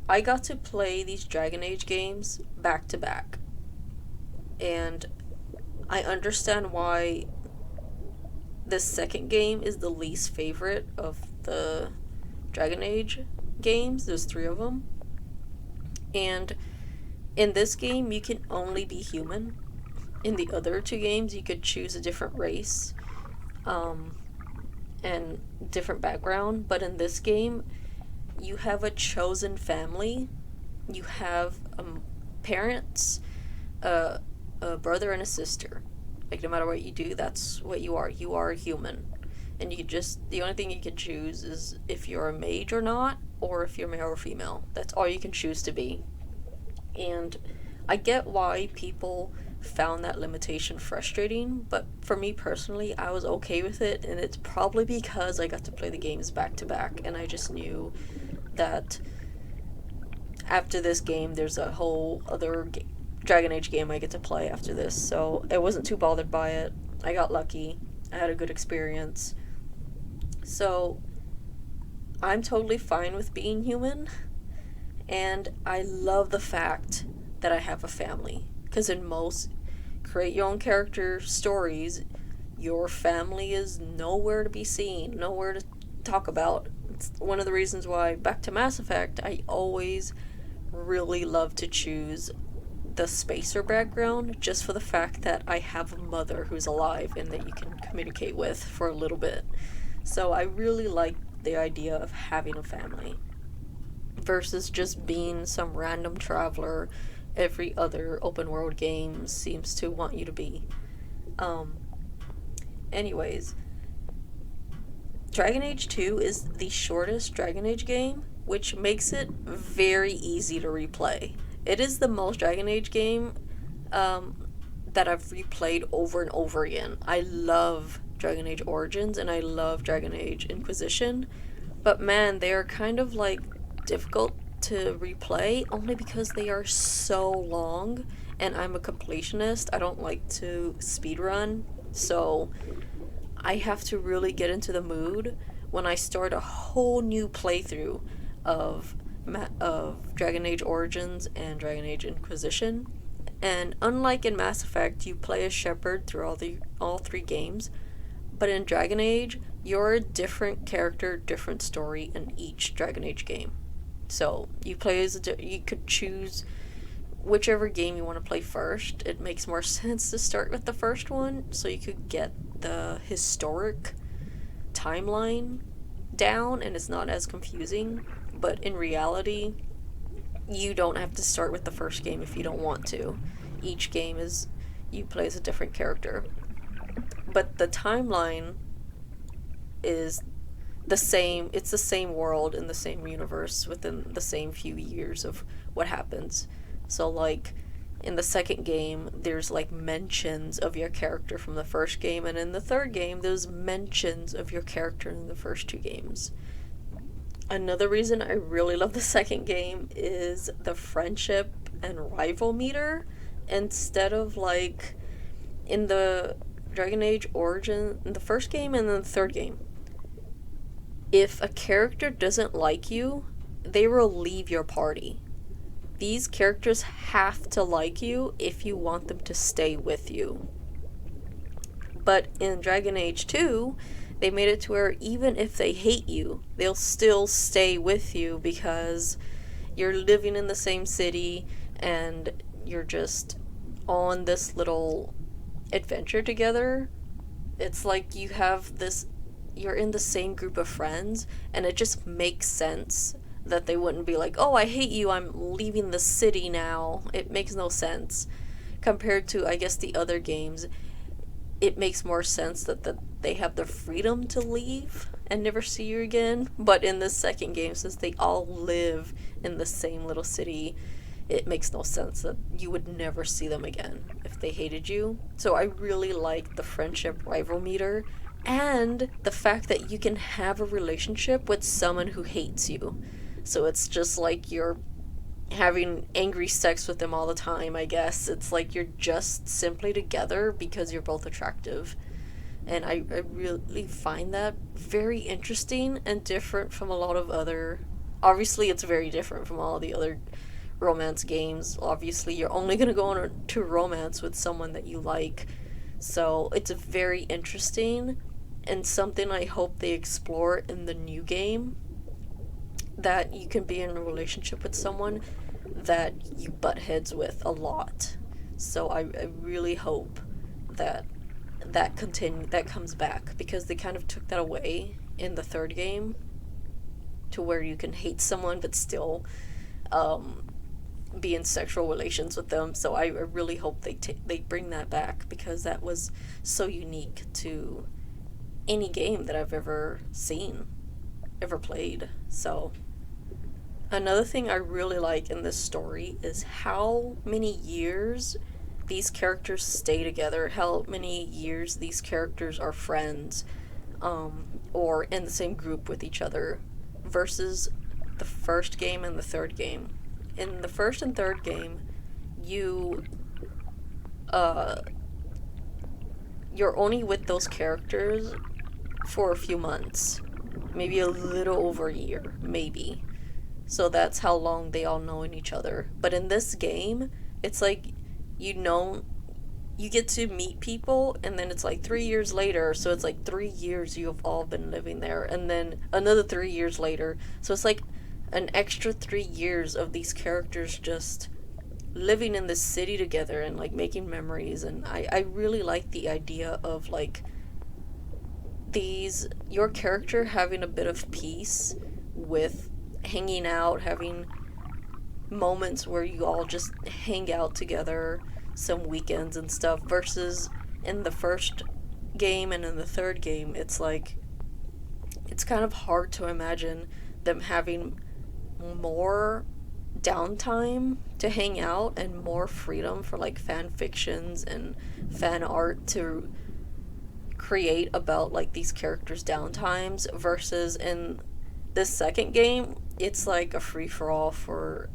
I got to play these Dragon Age games back to back. And I understand why the second game is the least favorite of the Dragon Age games. There's 3 of them. And in this game, you can only be human. In the other 2 games, you could choose a different race and different background. But in this game, you have a chosen family. You have parents, a brother, and a sister. Like, no matter what you do, that's what you are. You are a human. And the only thing you can choose is if you're a mage or not, or if you're male or female. That's all you can choose to be. And I get why people found that limitation frustrating, but for me personally, I was okay with it, and it's probably because I got to play the games back to back, and I just knew that after this game, there's a whole other Dragon Age game I get to play after this, so I wasn't too bothered by it. I got lucky. I had a good experience. So, I'm totally fine with being human, and I love the fact that I have a family. Because in most create your own character stories, your family is nowhere to be seen, nowhere to talk about. It's one of the reasons why, back to Mass Effect, I always really love to choose the spacer background, just for the fact that I have a mother who's alive and that you can communicate with for a little bit. So I really like the idea of having a family versus just being some random traveler every other open world game seems to want you to be. Anyways, Dragon Age 2 is the shortest Dragon Age game, which makes it very easy to replay. It is the most Dragon Age game that I've replayed over and over again. I love Dragon Age Origins and I love Dragon Age Inquisition, but man, they are kind of like difficult to replay only because they are so long, and I'm a completionist. I don't like to speedrun, so I have to really get into the mood when I start a whole new playthrough of Dragon Age Origins and Dragon Age Inquisition. And unlike in Mass Effect, you play as Shepard through all 3 games, but in Dragon Age, you're a different character, different story in each Dragon Age game. So you could choose whichever game you want to play first. It makes more sense to start with the first one, so you could get the historic timeline down, and it's not as confusing. But in reality, you don't have to start with the first game if you don't want to. Each game you play as a different character. But the timeline is the same. It's the same world in the same universe within the same few years of what happens. So like in the second game, there's like mentions of your character from the first game, and in the third game, there's mentions of your character in the first 2 games. Another reason I really love the second game is the friendship and rival meter. Instead of like in the Dragon Age Origin, in the first game and then the third game, if a character doesn't like you, they will leave your party. These characters have to like you if you want them to stay with you. But in Dragon Age 2, they made it to where even if they hate you, they'll still stay with you because you're living in the same city and you're just on this little adventure together. It's like you're in the same group of friends, and it just makes sense that they wouldn't be like, oh, I hate you, I'm leaving the city now. It makes no sense. Compared to, I guess, the other games, it makes more sense that they have the freedom to leave and never see you again. But in the second game, since they all live in the same little city, it makes no sense that you would never see them again if they hated you. So I really like the friendship rival meter and the fact that you can have a relationship with someone who hates you. So it's just like you're having angry sex with them all the time, I guess. It's like you're just simply together because you're both attractive. And I really find that very interesting and different from a lot of other... Obviously, it's very different from all the other romance games. Obviously, you're only going to go on to romance with someone that you like. So it's very interesting and something I hope they explore in the new game, that you can be in a relationship with someone that you butt heads with a lot. So I really hope that that comes back, because they kind of took that away in the third game, to where you can hate someone but still be in sexual relations with them. So I really hope they bring that back, because that was so unique to any game that I've ever seen, ever played. So another thing I really like in this story is how many years these characters stay together, how many years these characters are friends, or in the same group with each other, versus the first game and the third game. In the first and third game, you're only with those characters for a few months, maybe a little over a year, maybe. So that's how long they all know each other. But in this game, it's like, you get to meet people, and then it's like 3 years later, so it's like 3 years you've all been living there, and then another 3 years later. So it's like an extra 3 years of these characters just living in this city together and like making memories. And I really like the idea of like your character having a bit of peace with hanging out, having moments where you all just hang out together, some weekends and stuff, versus in the first game and in the third game, it's like, it's kind of hard to imagine them having more downtime to hang out and more freedom for like fan fictions and fan art to create about like these characters' downtimes, versus in this second game, it's like a free-for-all for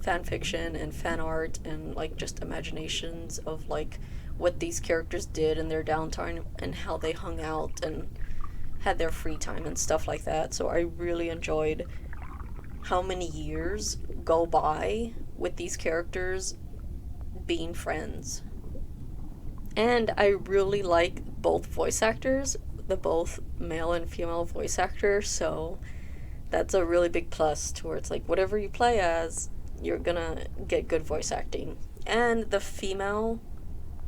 fan fiction and fan art and like just imaginations of like what these characters did in their downtime and how they hung out and had their free time and stuff like that. So I really enjoyed how many years go by with these characters being friends. And I really like both voice actors, the both male and female voice actors, so that's a really big plus, to where it's like whatever you play as, you're gonna get good voice acting. And the female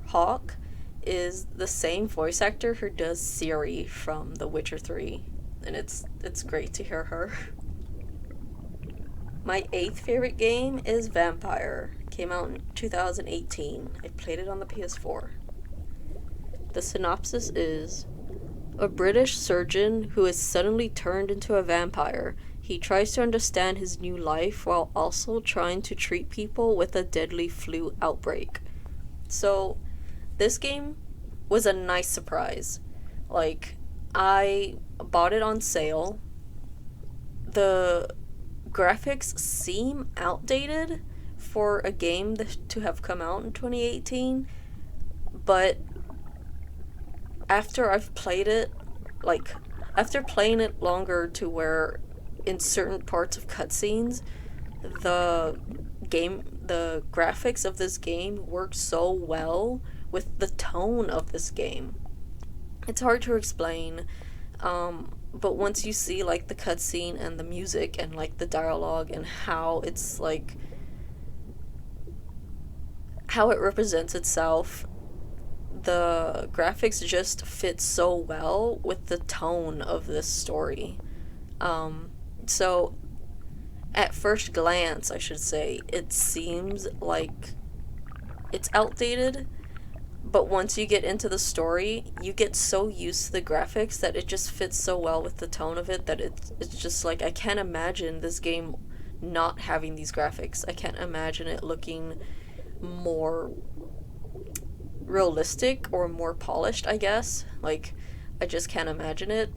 Hawk is the same voice actor who does Ciri from The Witcher 3, and it's great to hear her. My 8th favorite game is Vampire. Came out in 2018. I played it on the PS4. The synopsis is: a British surgeon who is suddenly turned into a vampire. He tries to understand his new life while also trying to treat people with a deadly flu outbreak. So, this game was a nice surprise. Like, I bought it on sale the graphics seem outdated for a game to have come out in 2018, but after I've played it, like, after playing it longer to where in certain parts of cutscenes, the graphics of this game work so well with the tone of this game. It's hard to explain, but once you see, like, the cutscene and the music and, like, the dialogue and how it's, like, how it represents itself, the graphics just fit so well with the tone of this story. So, at first glance, I should say, it seems like it's outdated, but once you get into the story, you get so used to the graphics that it just fits so well with the tone of it that it's just like, I can't imagine this game not having these graphics. I can't imagine it looking more realistic or more polished, I guess. Like, I just can't imagine it.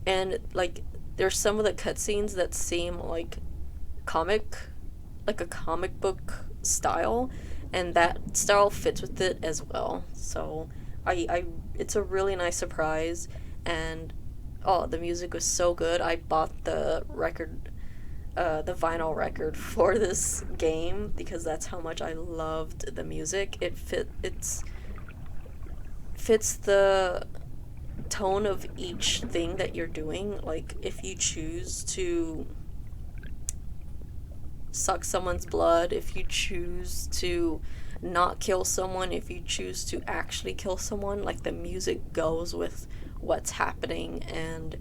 And, like, there's some of the cutscenes that seem like a comic book style, and that style fits with it as well. So it's a really nice surprise, and the music was so good. I bought the record, the vinyl record for this game because that's how much I loved the music. It fits the tone of each thing that you're doing. Like, if you choose to suck someone's blood, if you choose to not kill someone, if you choose to actually kill someone, like, the music goes with what's happening. And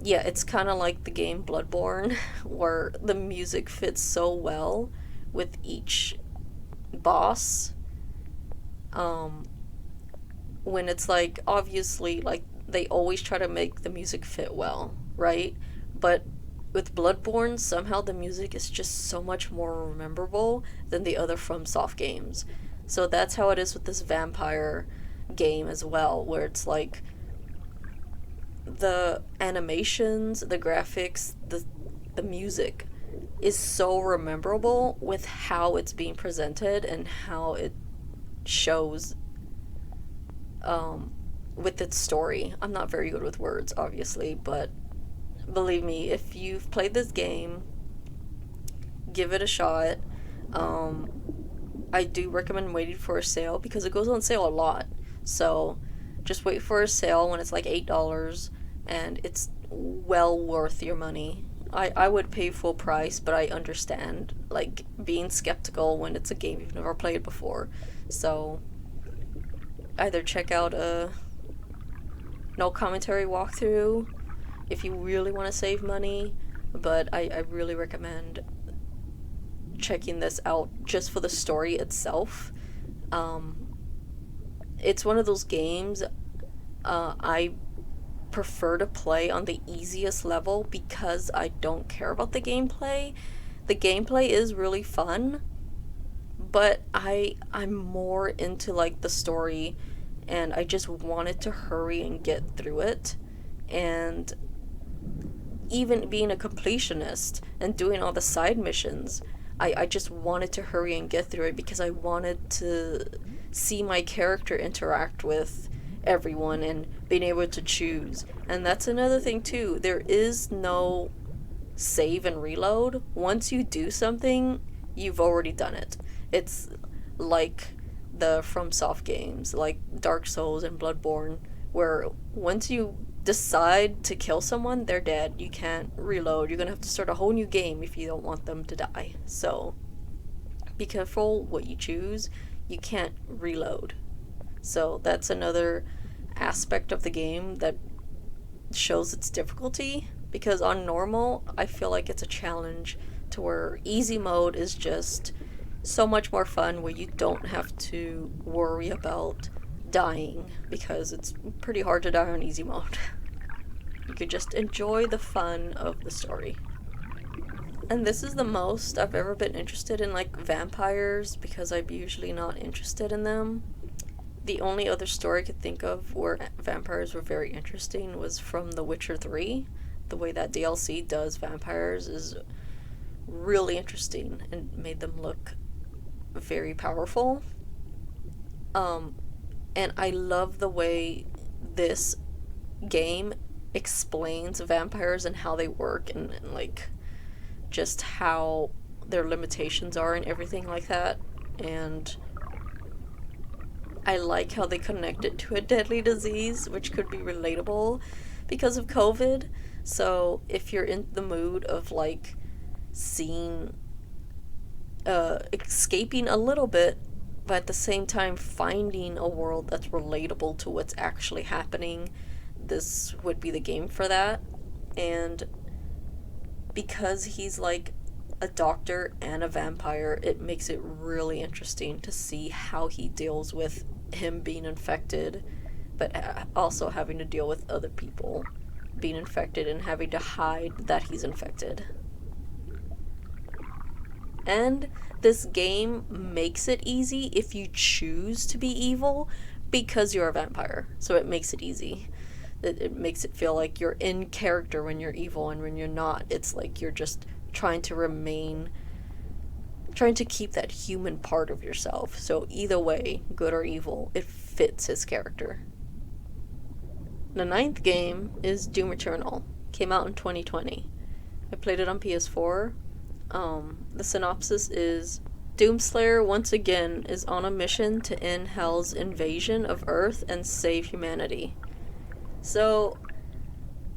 yeah, it's kind of like the game Bloodborne where the music fits so well with each boss. When it's like, obviously, like, they always try to make the music fit well, right? But with Bloodborne, somehow the music is just so much more memorable than the other FromSoft games. So that's how it is with this vampire game as well, where it's like the animations, the graphics, the music is so rememberable with how it's being presented and how it shows with its story. I'm not very good with words, obviously, but believe me, if you've played this game, give it a shot. I do recommend waiting for a sale because it goes on sale a lot. So just wait for a sale when it's like $8, and it's well worth your money. I would pay full price, but I understand, like, being skeptical when it's a game you've never played before. So either check out a no commentary walkthrough if you really want to save money, but I really recommend checking this out just for the story itself. It's one of those games I prefer to play on the easiest level because I don't care about the gameplay. The gameplay is really fun, but I'm more into, like, the story, and I just wanted to hurry and get through it. And even being a completionist and doing all the side missions, I just wanted to hurry and get through it because I wanted to see my character interact with everyone and being able to choose. And that's another thing too. There is no save and reload. Once you do something, you've already done it. It's like the FromSoft games, like Dark Souls and Bloodborne, where once you decide to kill someone, they're dead. You can't reload. You're gonna have to start a whole new game if you don't want them to die. So be careful what you choose. You can't reload. So that's another aspect of the game that shows its difficulty, because on normal, I feel like it's a challenge to where easy mode is just so much more fun, where you don't have to worry about dying, because it's pretty hard to die on easy mode. You could just enjoy the fun of the story. And this is the most I've ever been interested in, like, vampires, because I'm usually not interested in them. The only other story I could think of where vampires were very interesting was from The Witcher 3. the way that DLC does vampires is really interesting and made them look very powerful. And I love the way this game explains vampires and how they work, and like just how their limitations are and everything like that. And I like how they connect it to a deadly disease, which could be relatable because of COVID. So if you're in the mood of like seeing, escaping a little bit, but at the same time finding a world that's relatable to what's actually happening, this would be the game for that. And because he's like a doctor and a vampire, it makes it really interesting to see how he deals with him being infected, but also having to deal with other people being infected and having to hide that he's infected. And this game makes it easy if you choose to be evil because you're a vampire. So it makes it easy. It makes it feel like you're in character when you're evil, and when you're not, it's like you're just trying to keep that human part of yourself. So either way, good or evil, it fits his character. The 9th game is Doom Eternal. Came out in 2020. I played it on PS4. The synopsis is: Doomslayer once again is on a mission to end Hell's invasion of Earth and save humanity. So,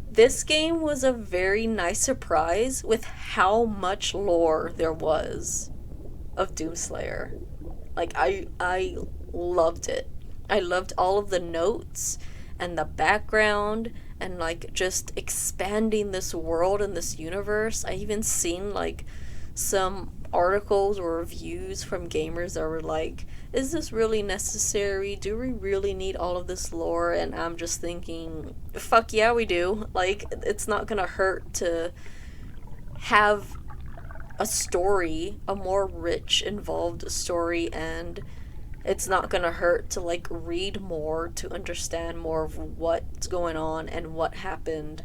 this game was a very nice surprise with how much lore there was of Doomslayer. Like, I loved it. I loved all of the notes and the background and like just expanding this world and this universe. I even seen like some articles or reviews from gamers that were like, is this really necessary? Do we really need all of this lore? And I'm just thinking, fuck yeah, we do. Like, it's not gonna hurt to have a story, a more rich, involved story, and it's not gonna hurt to like read more to understand more of what's going on and what happened.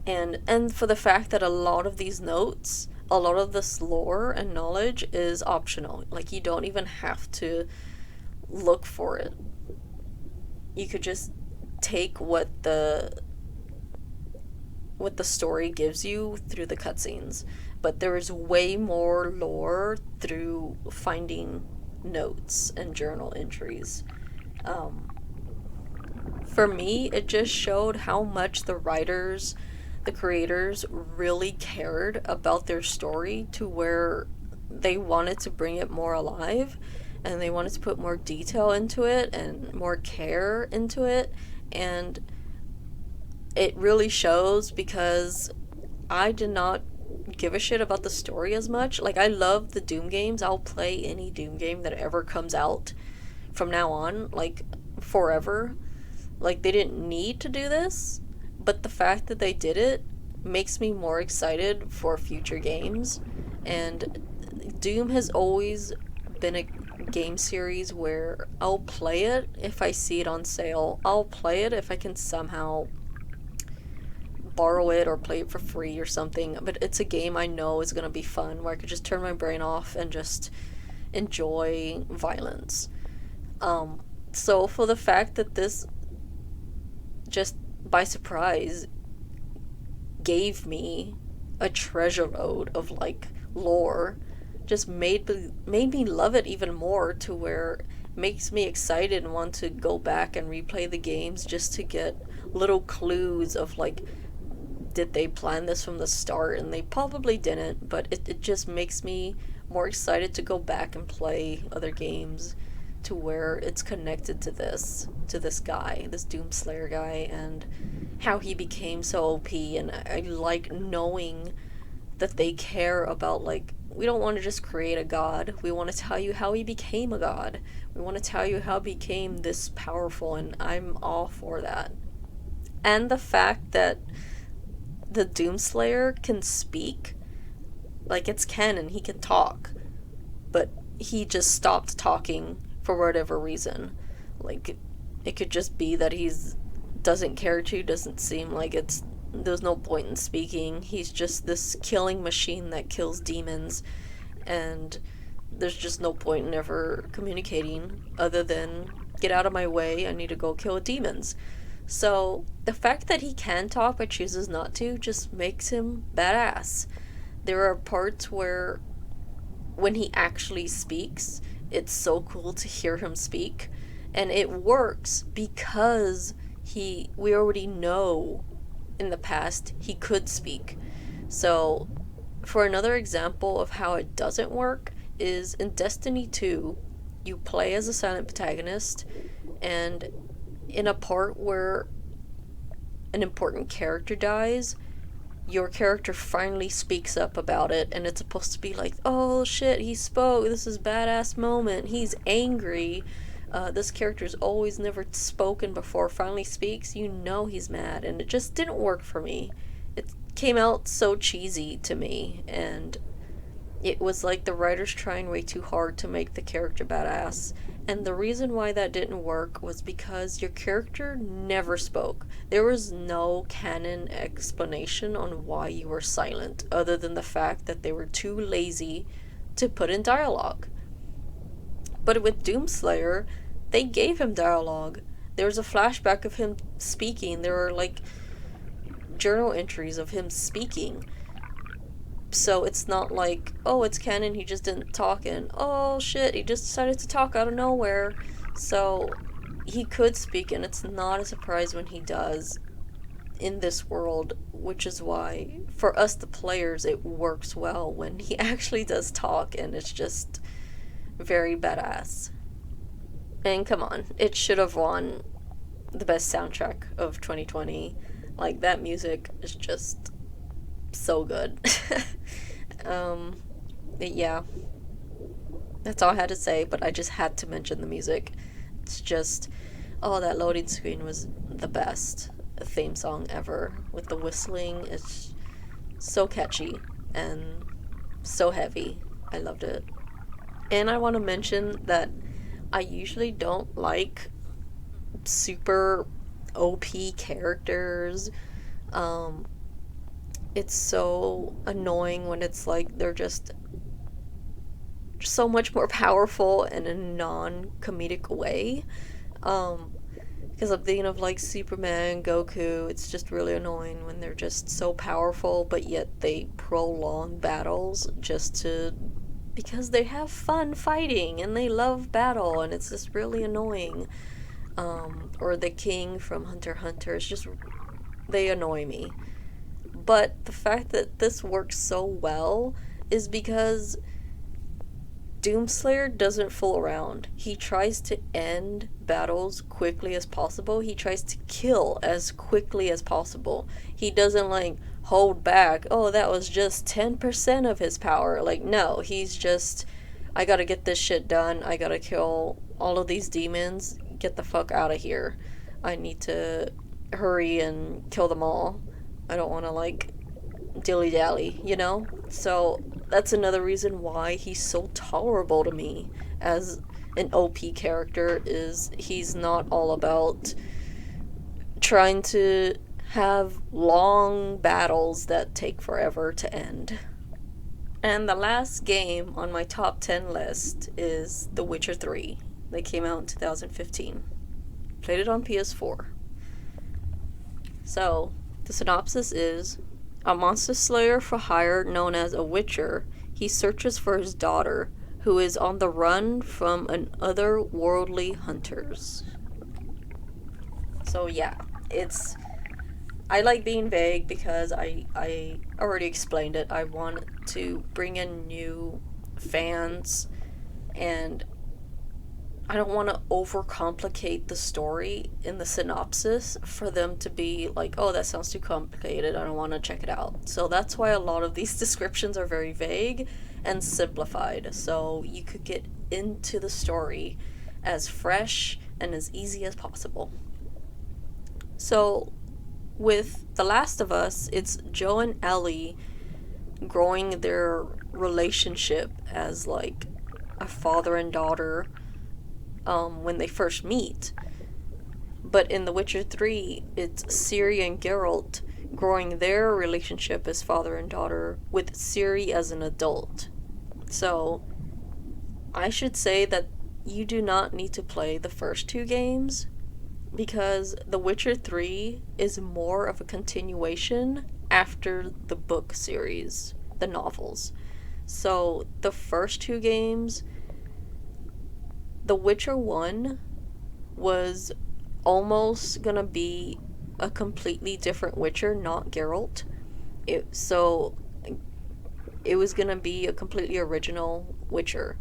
And for the fact that a lot of these notes, a lot of this lore and knowledge is optional. Like, you don't even have to look for it. You could just take what the story gives you through the cutscenes. But there is way more lore through finding notes and journal entries. For me, it just showed how much the writers, the creators, really cared about their story, to where they wanted to bring it more alive, and they wanted to put more detail into it and more care into it. And it really shows, because I did not give a shit about the story as much. Like, I love the Doom games. I'll play any Doom game that ever comes out from now on, like, forever. Like, they didn't need to do this, but the fact that they did it makes me more excited for future games. And Doom has always been a game series where I'll play it if I see it on sale. I'll play it if I can somehow borrow it or play it for free or something. But it's a game I know is going to be fun, where I could just turn my brain off and just enjoy violence. So for the fact that this just by surprise gave me a treasure trove of like lore, just made me love it even more, to where it makes me excited and want to go back and replay the games just to get little clues of like, did they plan this from the start? And they probably didn't, but it just makes me more excited to go back and play other games, to where it's connected to this guy, this Doomslayer guy, and how he became so OP. And I like knowing that they care about, like, we don't want to just create a god, we want to tell you how he became a god, we want to tell you how he became this powerful, and I'm all for that. And the fact that the Doomslayer can speak, like, it's canon, he can talk, but he just stopped talking for whatever reason. Like, it could just be that he's doesn't care to, doesn't seem like it's there's no point in speaking. He's just this killing machine that kills demons, and there's just no point in ever communicating other than, get out of my way, I need to go kill demons. So the fact that he can talk but chooses not to just makes him badass. There are parts where when he actually speaks, it's so cool to hear him speak, and it works because we already know in the past he could speak. So for another example of how it doesn't work is in Destiny 2, you play as a silent protagonist, and in a part where an important character dies, your character finally speaks up about it, and it's supposed to be like, oh shit, he spoke, this is badass moment, he's angry, this character's always never spoken before, finally speaks, you know he's mad, and it just didn't work for me. It came out so cheesy to me, and it was like the writers trying way too hard to make the character badass. And the reason why that didn't work was because your character never spoke. There was no canon explanation on why you were silent, other than the fact that they were too lazy to put in dialogue. But with Doomslayer, they gave him dialogue. There was a flashback of him speaking. There were like journal entries of him speaking. So it's not like, oh, it's canon, he just didn't talk, and oh shit, he just decided to talk out of nowhere. So he could speak, and it's not a surprise when he does in this world, which is why, for us the players, it works well when he actually does talk, and it's just very badass. And come on, it should have won the best soundtrack of 2020. Like, that music is just so good. Yeah, that's all I had to say, but I just had to mention the music. It's just, oh, that loading screen was the best theme song ever, with the whistling. It's so catchy and so heavy. I loved it. And I want to mention that I usually don't like super OP characters. It's so annoying when it's like they're just so much more powerful in a non-comedic way. Because I'm thinking of like Superman, Goku. It's just really annoying when they're just so powerful, but yet they prolong battles because they have fun fighting and they love battle, and it's just really annoying. Or the King from Hunter x Hunter. It's just, they annoy me. But the fact that this works so well is because Doomslayer doesn't fool around. He tries to end battles quickly as possible. He tries to kill as quickly as possible. He doesn't like hold back, oh, that was just 10% of his power. Like, no, he's just, I gotta get this shit done. I gotta kill all of these demons. Get the fuck out of here. I need to hurry and kill them all. I don't want to, like, dilly-dally, you know? So that's another reason why he's so tolerable to me as an OP character, is he's not all about trying to have long battles that take forever to end. And the last game on my top 10 list is The Witcher 3. They came out in 2015. Played it on PS4. So, the synopsis is, a monster slayer for hire known as a Witcher, he searches for his daughter, who is on the run from otherworldly hunters. So yeah, I like being vague because I already explained it. I want to bring in new fans, and I don't want to overcomplicate the story in the synopsis for them to be like, oh, that sounds too complicated, I don't want to check it out. So that's why a lot of these descriptions are very vague and simplified, so you could get into the story as fresh and as easy as possible. So with The Last of Us, it's Joe and Ellie growing their relationship as like a father and daughter when they first meet. But in The Witcher 3, it's Ciri and Geralt growing their relationship as father and daughter with Ciri as an adult. So, I should say that you do not need to play the first two games, because The Witcher 3 is more of a continuation after the book series, the novels. So, the first two games, The Witcher 1 was almost gonna be a completely different Witcher, not Geralt. So it was gonna be a completely original Witcher.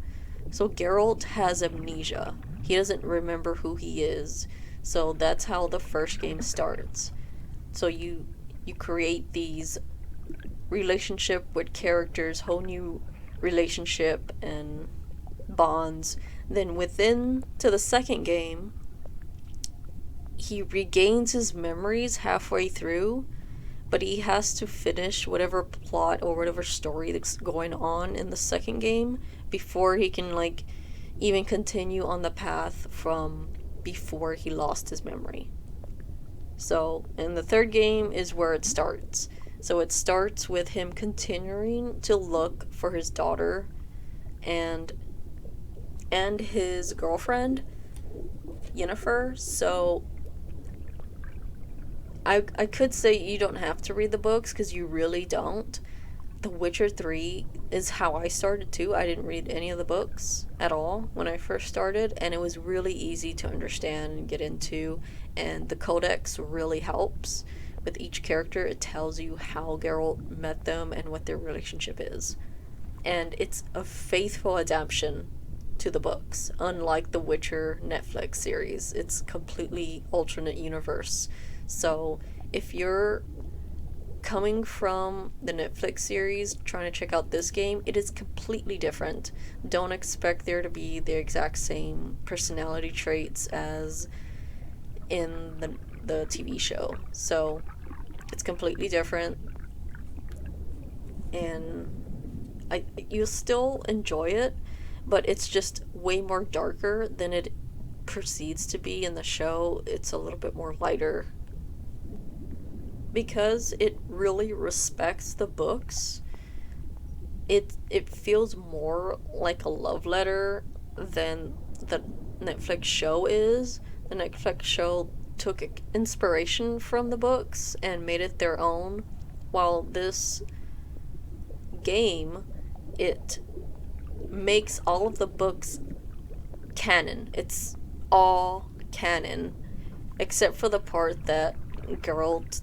So Geralt has amnesia. He doesn't remember who he is. So that's how the first game starts. So you create these relationship with characters, whole new relationship and bonds. Then within to the second game, he regains his memories halfway through, but he has to finish whatever plot or whatever story that's going on in the second game before he can like even continue on the path from before he lost his memory. So, and the third game is where it starts. So it starts with him continuing to look for his daughter and his girlfriend, Yennefer. So I could say you don't have to read the books because you really don't. The Witcher 3 is how I started too. I didn't read any of the books at all when I first started, and it was really easy to understand and get into, and the codex really helps. With each character, it tells you how Geralt met them and what their relationship is. And it's a faithful adaptation to the books, unlike the Witcher Netflix series. It's completely alternate universe. So if you're coming from the Netflix series trying to check out this game, it is completely different. Don't expect there to be the exact same personality traits as in the TV show. So it's completely different, and you'll still enjoy it, but it's just way more darker than it proceeds to be in the show. It's a little bit more lighter because it really respects the books. It feels more like a love letter than the Netflix show is. The Netflix show took inspiration from the books and made it their own, while this game, it makes all of the books canon. It's all canon, except for the part that Geralt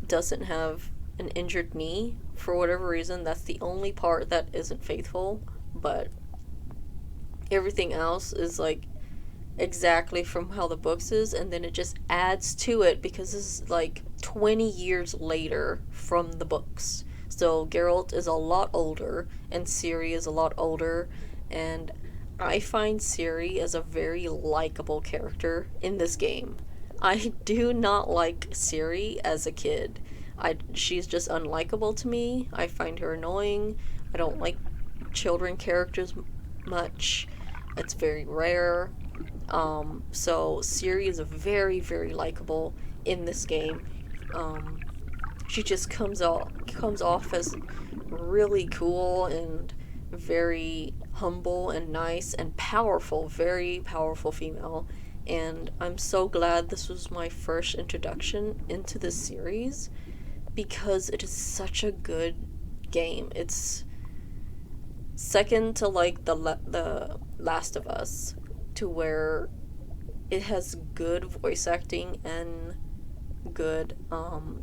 doesn't have an injured knee for whatever reason. That's the only part that isn't faithful, but everything else is like exactly from how the books is, and then it just adds to it because this is like 20 years later from the books. So Geralt is a lot older and Ciri is a lot older, and I find Ciri as a very likable character in this game. I do not like Ciri as a kid. She's just unlikable to me. I find her annoying. I don't like children characters much. It's very rare. So Ciri is very, very likable in this game. She just comes off as really cool and very humble and nice and powerful, very powerful female. And I'm so glad this was my first introduction into this series because it is such a good game. It's second to like the Last of Us, to where it has good voice acting and good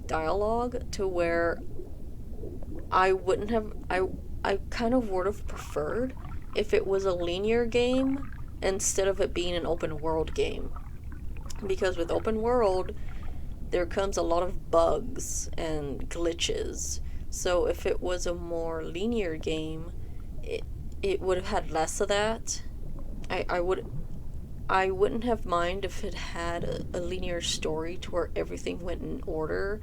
dialogue, to where I kind of would have preferred if it was a linear game instead of it being an open world game, because with open world there comes a lot of bugs and glitches. So if it was a more linear game, it would have had less of that. I wouldn't have mind if it had a linear story to where everything went in order,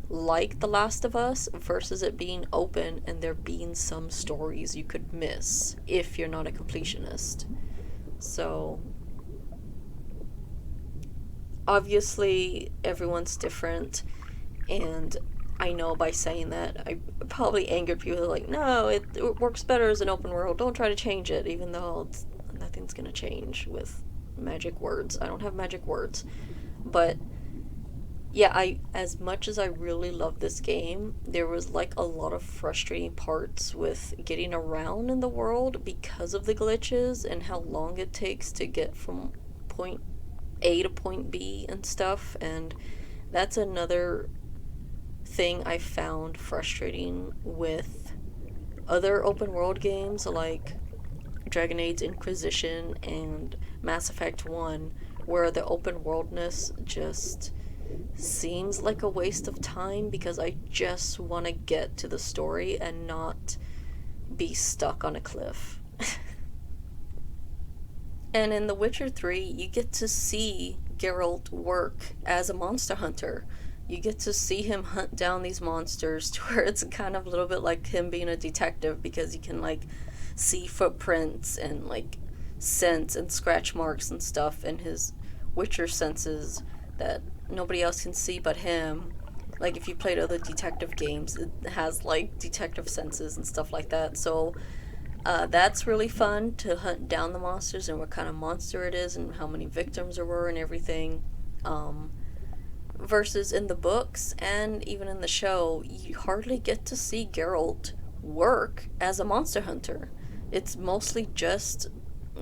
like The Last of Us, versus it being open and there being some stories you could miss if you're not a completionist. So obviously everyone's different, and I know by saying that I probably angered people like, no, it works better as an open world, don't try to change it, even though nothing's gonna change with magic words. I don't have magic words. But yeah, as much as I really love this game, there was like a lot of frustrating parts with getting around in the world because of the glitches and how long it takes to get from point A to point B and stuff. And that's another thing I found frustrating with other open world games like Dragon Age Inquisition and Mass Effect 1, where the open worldness just seems like a waste of time because I just want to get to the story and not be stuck on a cliff. And in The Witcher 3, you get to see Geralt work as a monster hunter. You get to see him hunt down these monsters to where it's kind of a little bit like him being a detective, because you can like see footprints and like scents and scratch marks and stuff in his Witcher senses that nobody else can see but him. Like if you played other detective games, it has like detective senses and stuff like that. So that's really fun to hunt down the monsters and what kind of monster it is and how many victims there were and everything. Versus in the books and even in the show, you hardly get to see Geralt work as a monster hunter. It's mostly just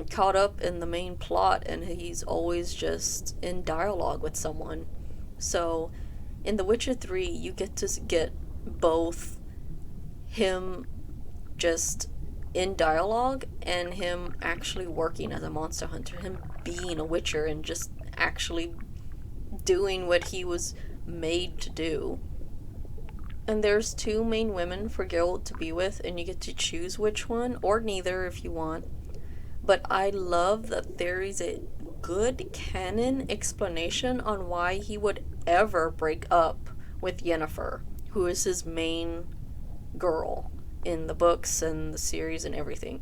caught up in the main plot, and he's always just in dialogue with someone. So in The Witcher 3, you get to get both him just in dialogue and him actually working as a monster hunter, him being a witcher and just actually doing what he was made to do. And there's 2 main women for Geralt to be with, and you get to choose which one, or neither if you want. But I love that there is a good canon explanation on why he would ever break up with Yennefer, who is his main girl in the books and the series and everything.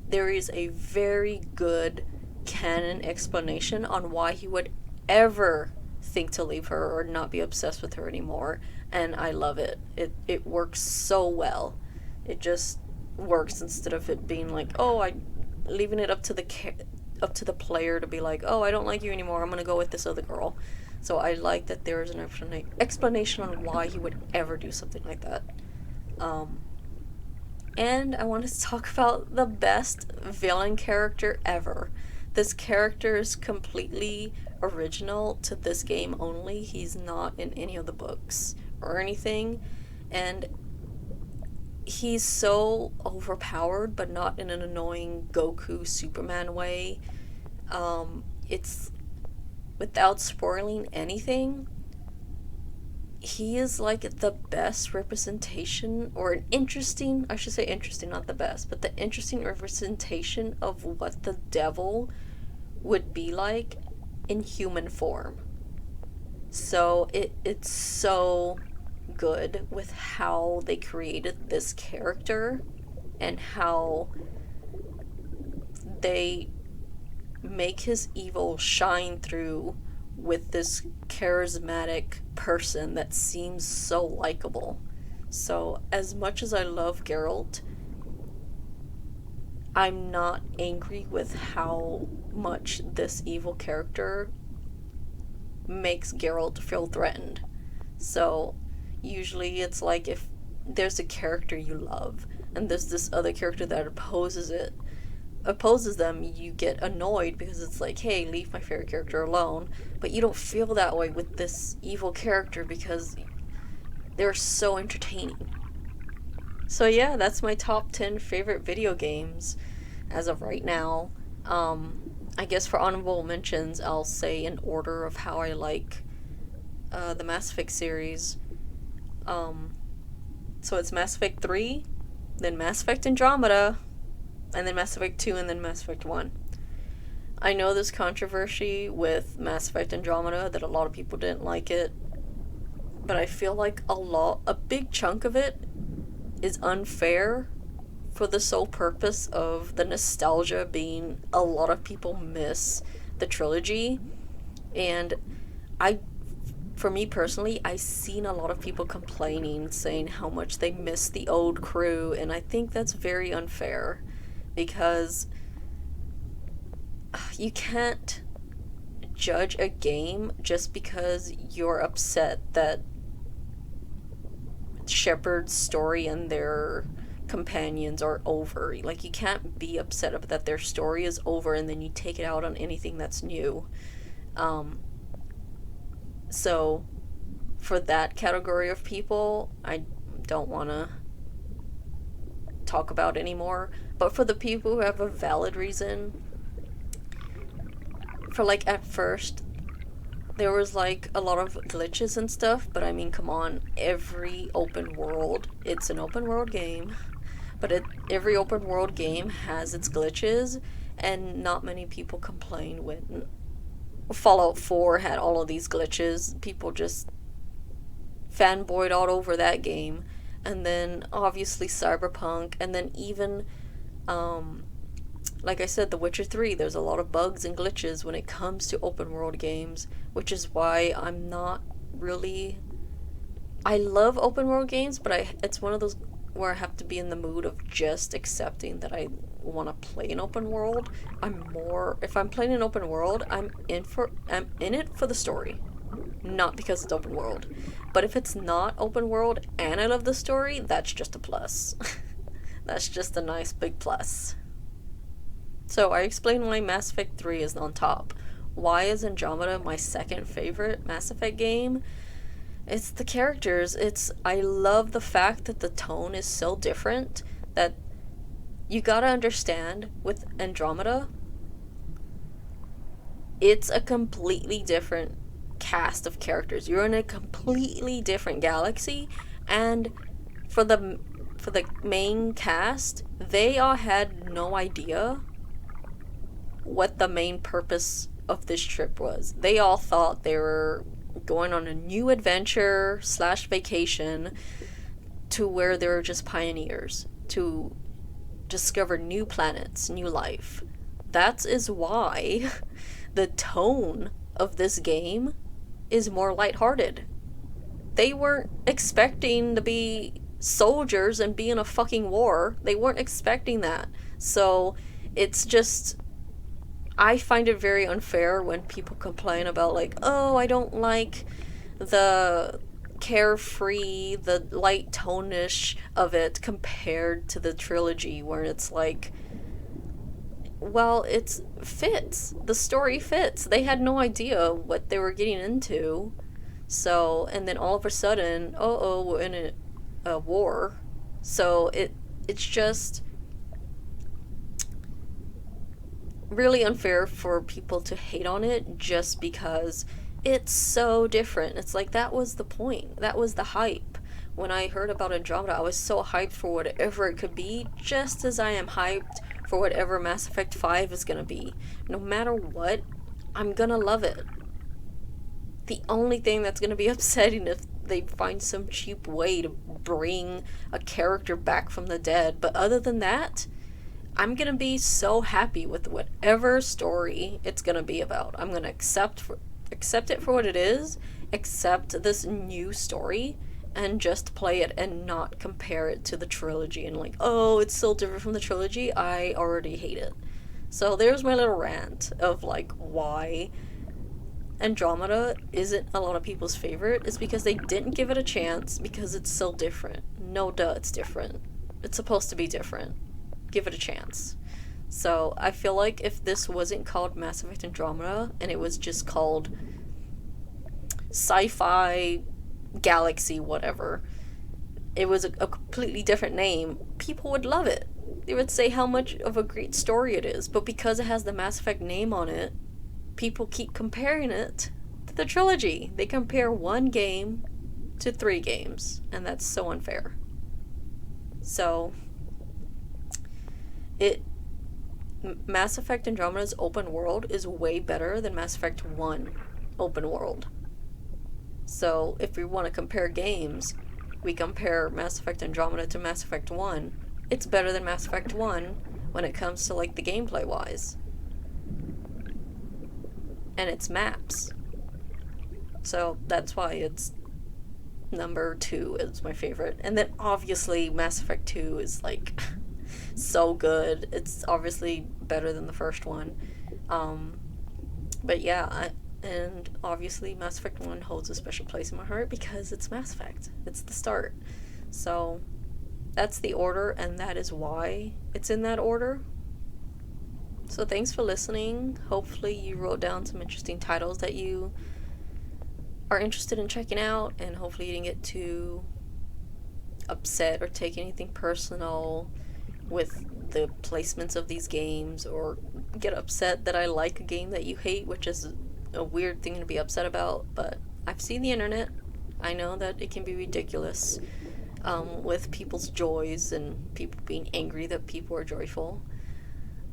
There is a very good canon explanation on why he would ever think to leave her or not be obsessed with her anymore, and I love it. It works so well. It just works instead of it being like, oh, I leaving it up to the player to be like, oh, I don't like you anymore, I'm gonna go with this other girl. So I like that there is an explanation on why he would ever do something like that. And I want to talk about the best villain character ever. This character is completely original to this game only. He's not in any of the books or anything. And he's so overpowered, but not in an annoying Goku Superman way. It's, without spoiling anything, he is like the best representation, or an interesting, I should say interesting, not the best, but the interesting representation of what the devil would be like in human form. So it's so good with how they created this character and how they make his evil shine through with this charismatic person that seems so likable. So as much as I love Geralt, I'm not angry with how much this evil character makes Geralt feel threatened. So usually it's like if there's a character you love and there's this other character that opposes them, you get annoyed because it's like, hey, leave my favorite character alone. But you don't feel that way with this evil character because they're so entertaining. So yeah, that's my top 10 favorite video games as of right now. I guess for honorable mentions, I'll say in order of how I like the Mass Effect series. So it's Mass Effect 3, then Mass Effect Andromeda, and then Mass Effect 2, and then Mass Effect 1. I know there's controversy with Mass Effect Andromeda, that a lot of people didn't like it, but I feel like a big chunk of it is unfair for the sole purpose of the nostalgia being a lot of people miss the trilogy, and for me personally, I've seen a lot of people complaining, saying how much they miss the old crew, and I think that's very unfair, because you can't judge a game just because you're upset that Shepard's story and their companions are over. Like, you can't be upset about that their story is over and then you take it out on anything that's new. So for that category of people, I don't want to talk about anymore. But for the people who have a valid reason, for like at first there was like a lot of glitches and stuff, but I mean, come on, every open world, it's an open world game, but every open world game has its glitches, and not many people complain when Fallout 4 had all of these glitches. People just fanboyed all over that game. And then obviously Cyberpunk, and then even like I said, The Witcher 3, there's a lot of bugs and glitches when it comes to open world games, which is why I'm not really... I love open world games, but it's one of those where I have to be in the mood of just accepting that I want to play an open world. If I'm playing an open world, I'm in it for the story, not because it's open world. But if it's not open world and I love the story, that's just a plus. That's just a nice big plus. So I explained why Mass Effect 3 is on top. Why is Andromeda my second favorite Mass Effect game? It's the characters. I love the fact that the tone is so different, that you gotta understand with Andromeda, it's a completely different cast of characters. You're in a completely different galaxy, and for the main cast, they all had no idea what the main purpose of this trip was. They all thought they were going on a new adventure / vacation to where they were just pioneers, to discover new planets, new life. That is why the tone of this game is more lighthearted. They weren't expecting to be soldiers and be in a fucking war. They weren't expecting that. So it's just... I find it very unfair when people complain about, like, oh, I don't like the carefree, the light tone-ish of it compared to the trilogy, where it's like, well, it fits. The story fits. They had no idea what they were getting into. So, and then all of a sudden, we're in a war. So it's just really unfair for people to hate on it just because it's so different. It's like, that was the point. That was the hype. When I heard about Andromeda, I was so hyped for whatever it could be, just as I am hyped for whatever Mass Effect 5 is gonna be. No matter what, I'm gonna love it. The only thing that's gonna be upsetting if they find some cheap way to bring a character back from the dead, but other than that, I'm gonna be so happy with whatever story it's gonna be about. I'm gonna accept it for what it is, accept this new story, and just play it and not compare it to the trilogy and like, oh, it's so different from the trilogy, I already hate it. So there's my little rant of like why Andromeda isn't a lot of people's favorite. It's because they didn't give it a chance because it's so different. No duh, it's different. It's supposed to be different. Give it a chance. So I feel like if this wasn't called Mass Effect Andromeda and it was just called Sci-Fi Galaxy whatever, it was a completely different name, people would love it. They would say how much of a great story it is. But because it has the Mass Effect name on it, people keep comparing it to the trilogy. They compare one game to 3 games, and that's so unfair. So Mass Effect Andromeda's open world is way better than Mass Effect 1 open world. So if we want to compare games, we compare Mass Effect Andromeda to Mass Effect 1. It's better than Mass Effect 1 when it comes to like the gameplay wise. And its maps. So that's why it's number 2 is my favorite. And then obviously Mass Effect 2 is like so good. It's obviously better than the first one. But yeah, and obviously Mass Effect 1 holds a special place in my heart because it's Mass Effect. It's the start. So that's the order, and that is why it's in that order. So thanks for listening. Hopefully you wrote down some interesting titles that you are interested in checking out, and hopefully you didn't get too upset or take anything personal with the placements of these games, or get upset that I like a game that you hate, which is a weird thing to be upset about. But I've seen the internet. I know that it can be ridiculous with people's joys and people being angry that people are joyful.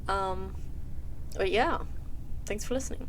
But yeah, thanks for listening.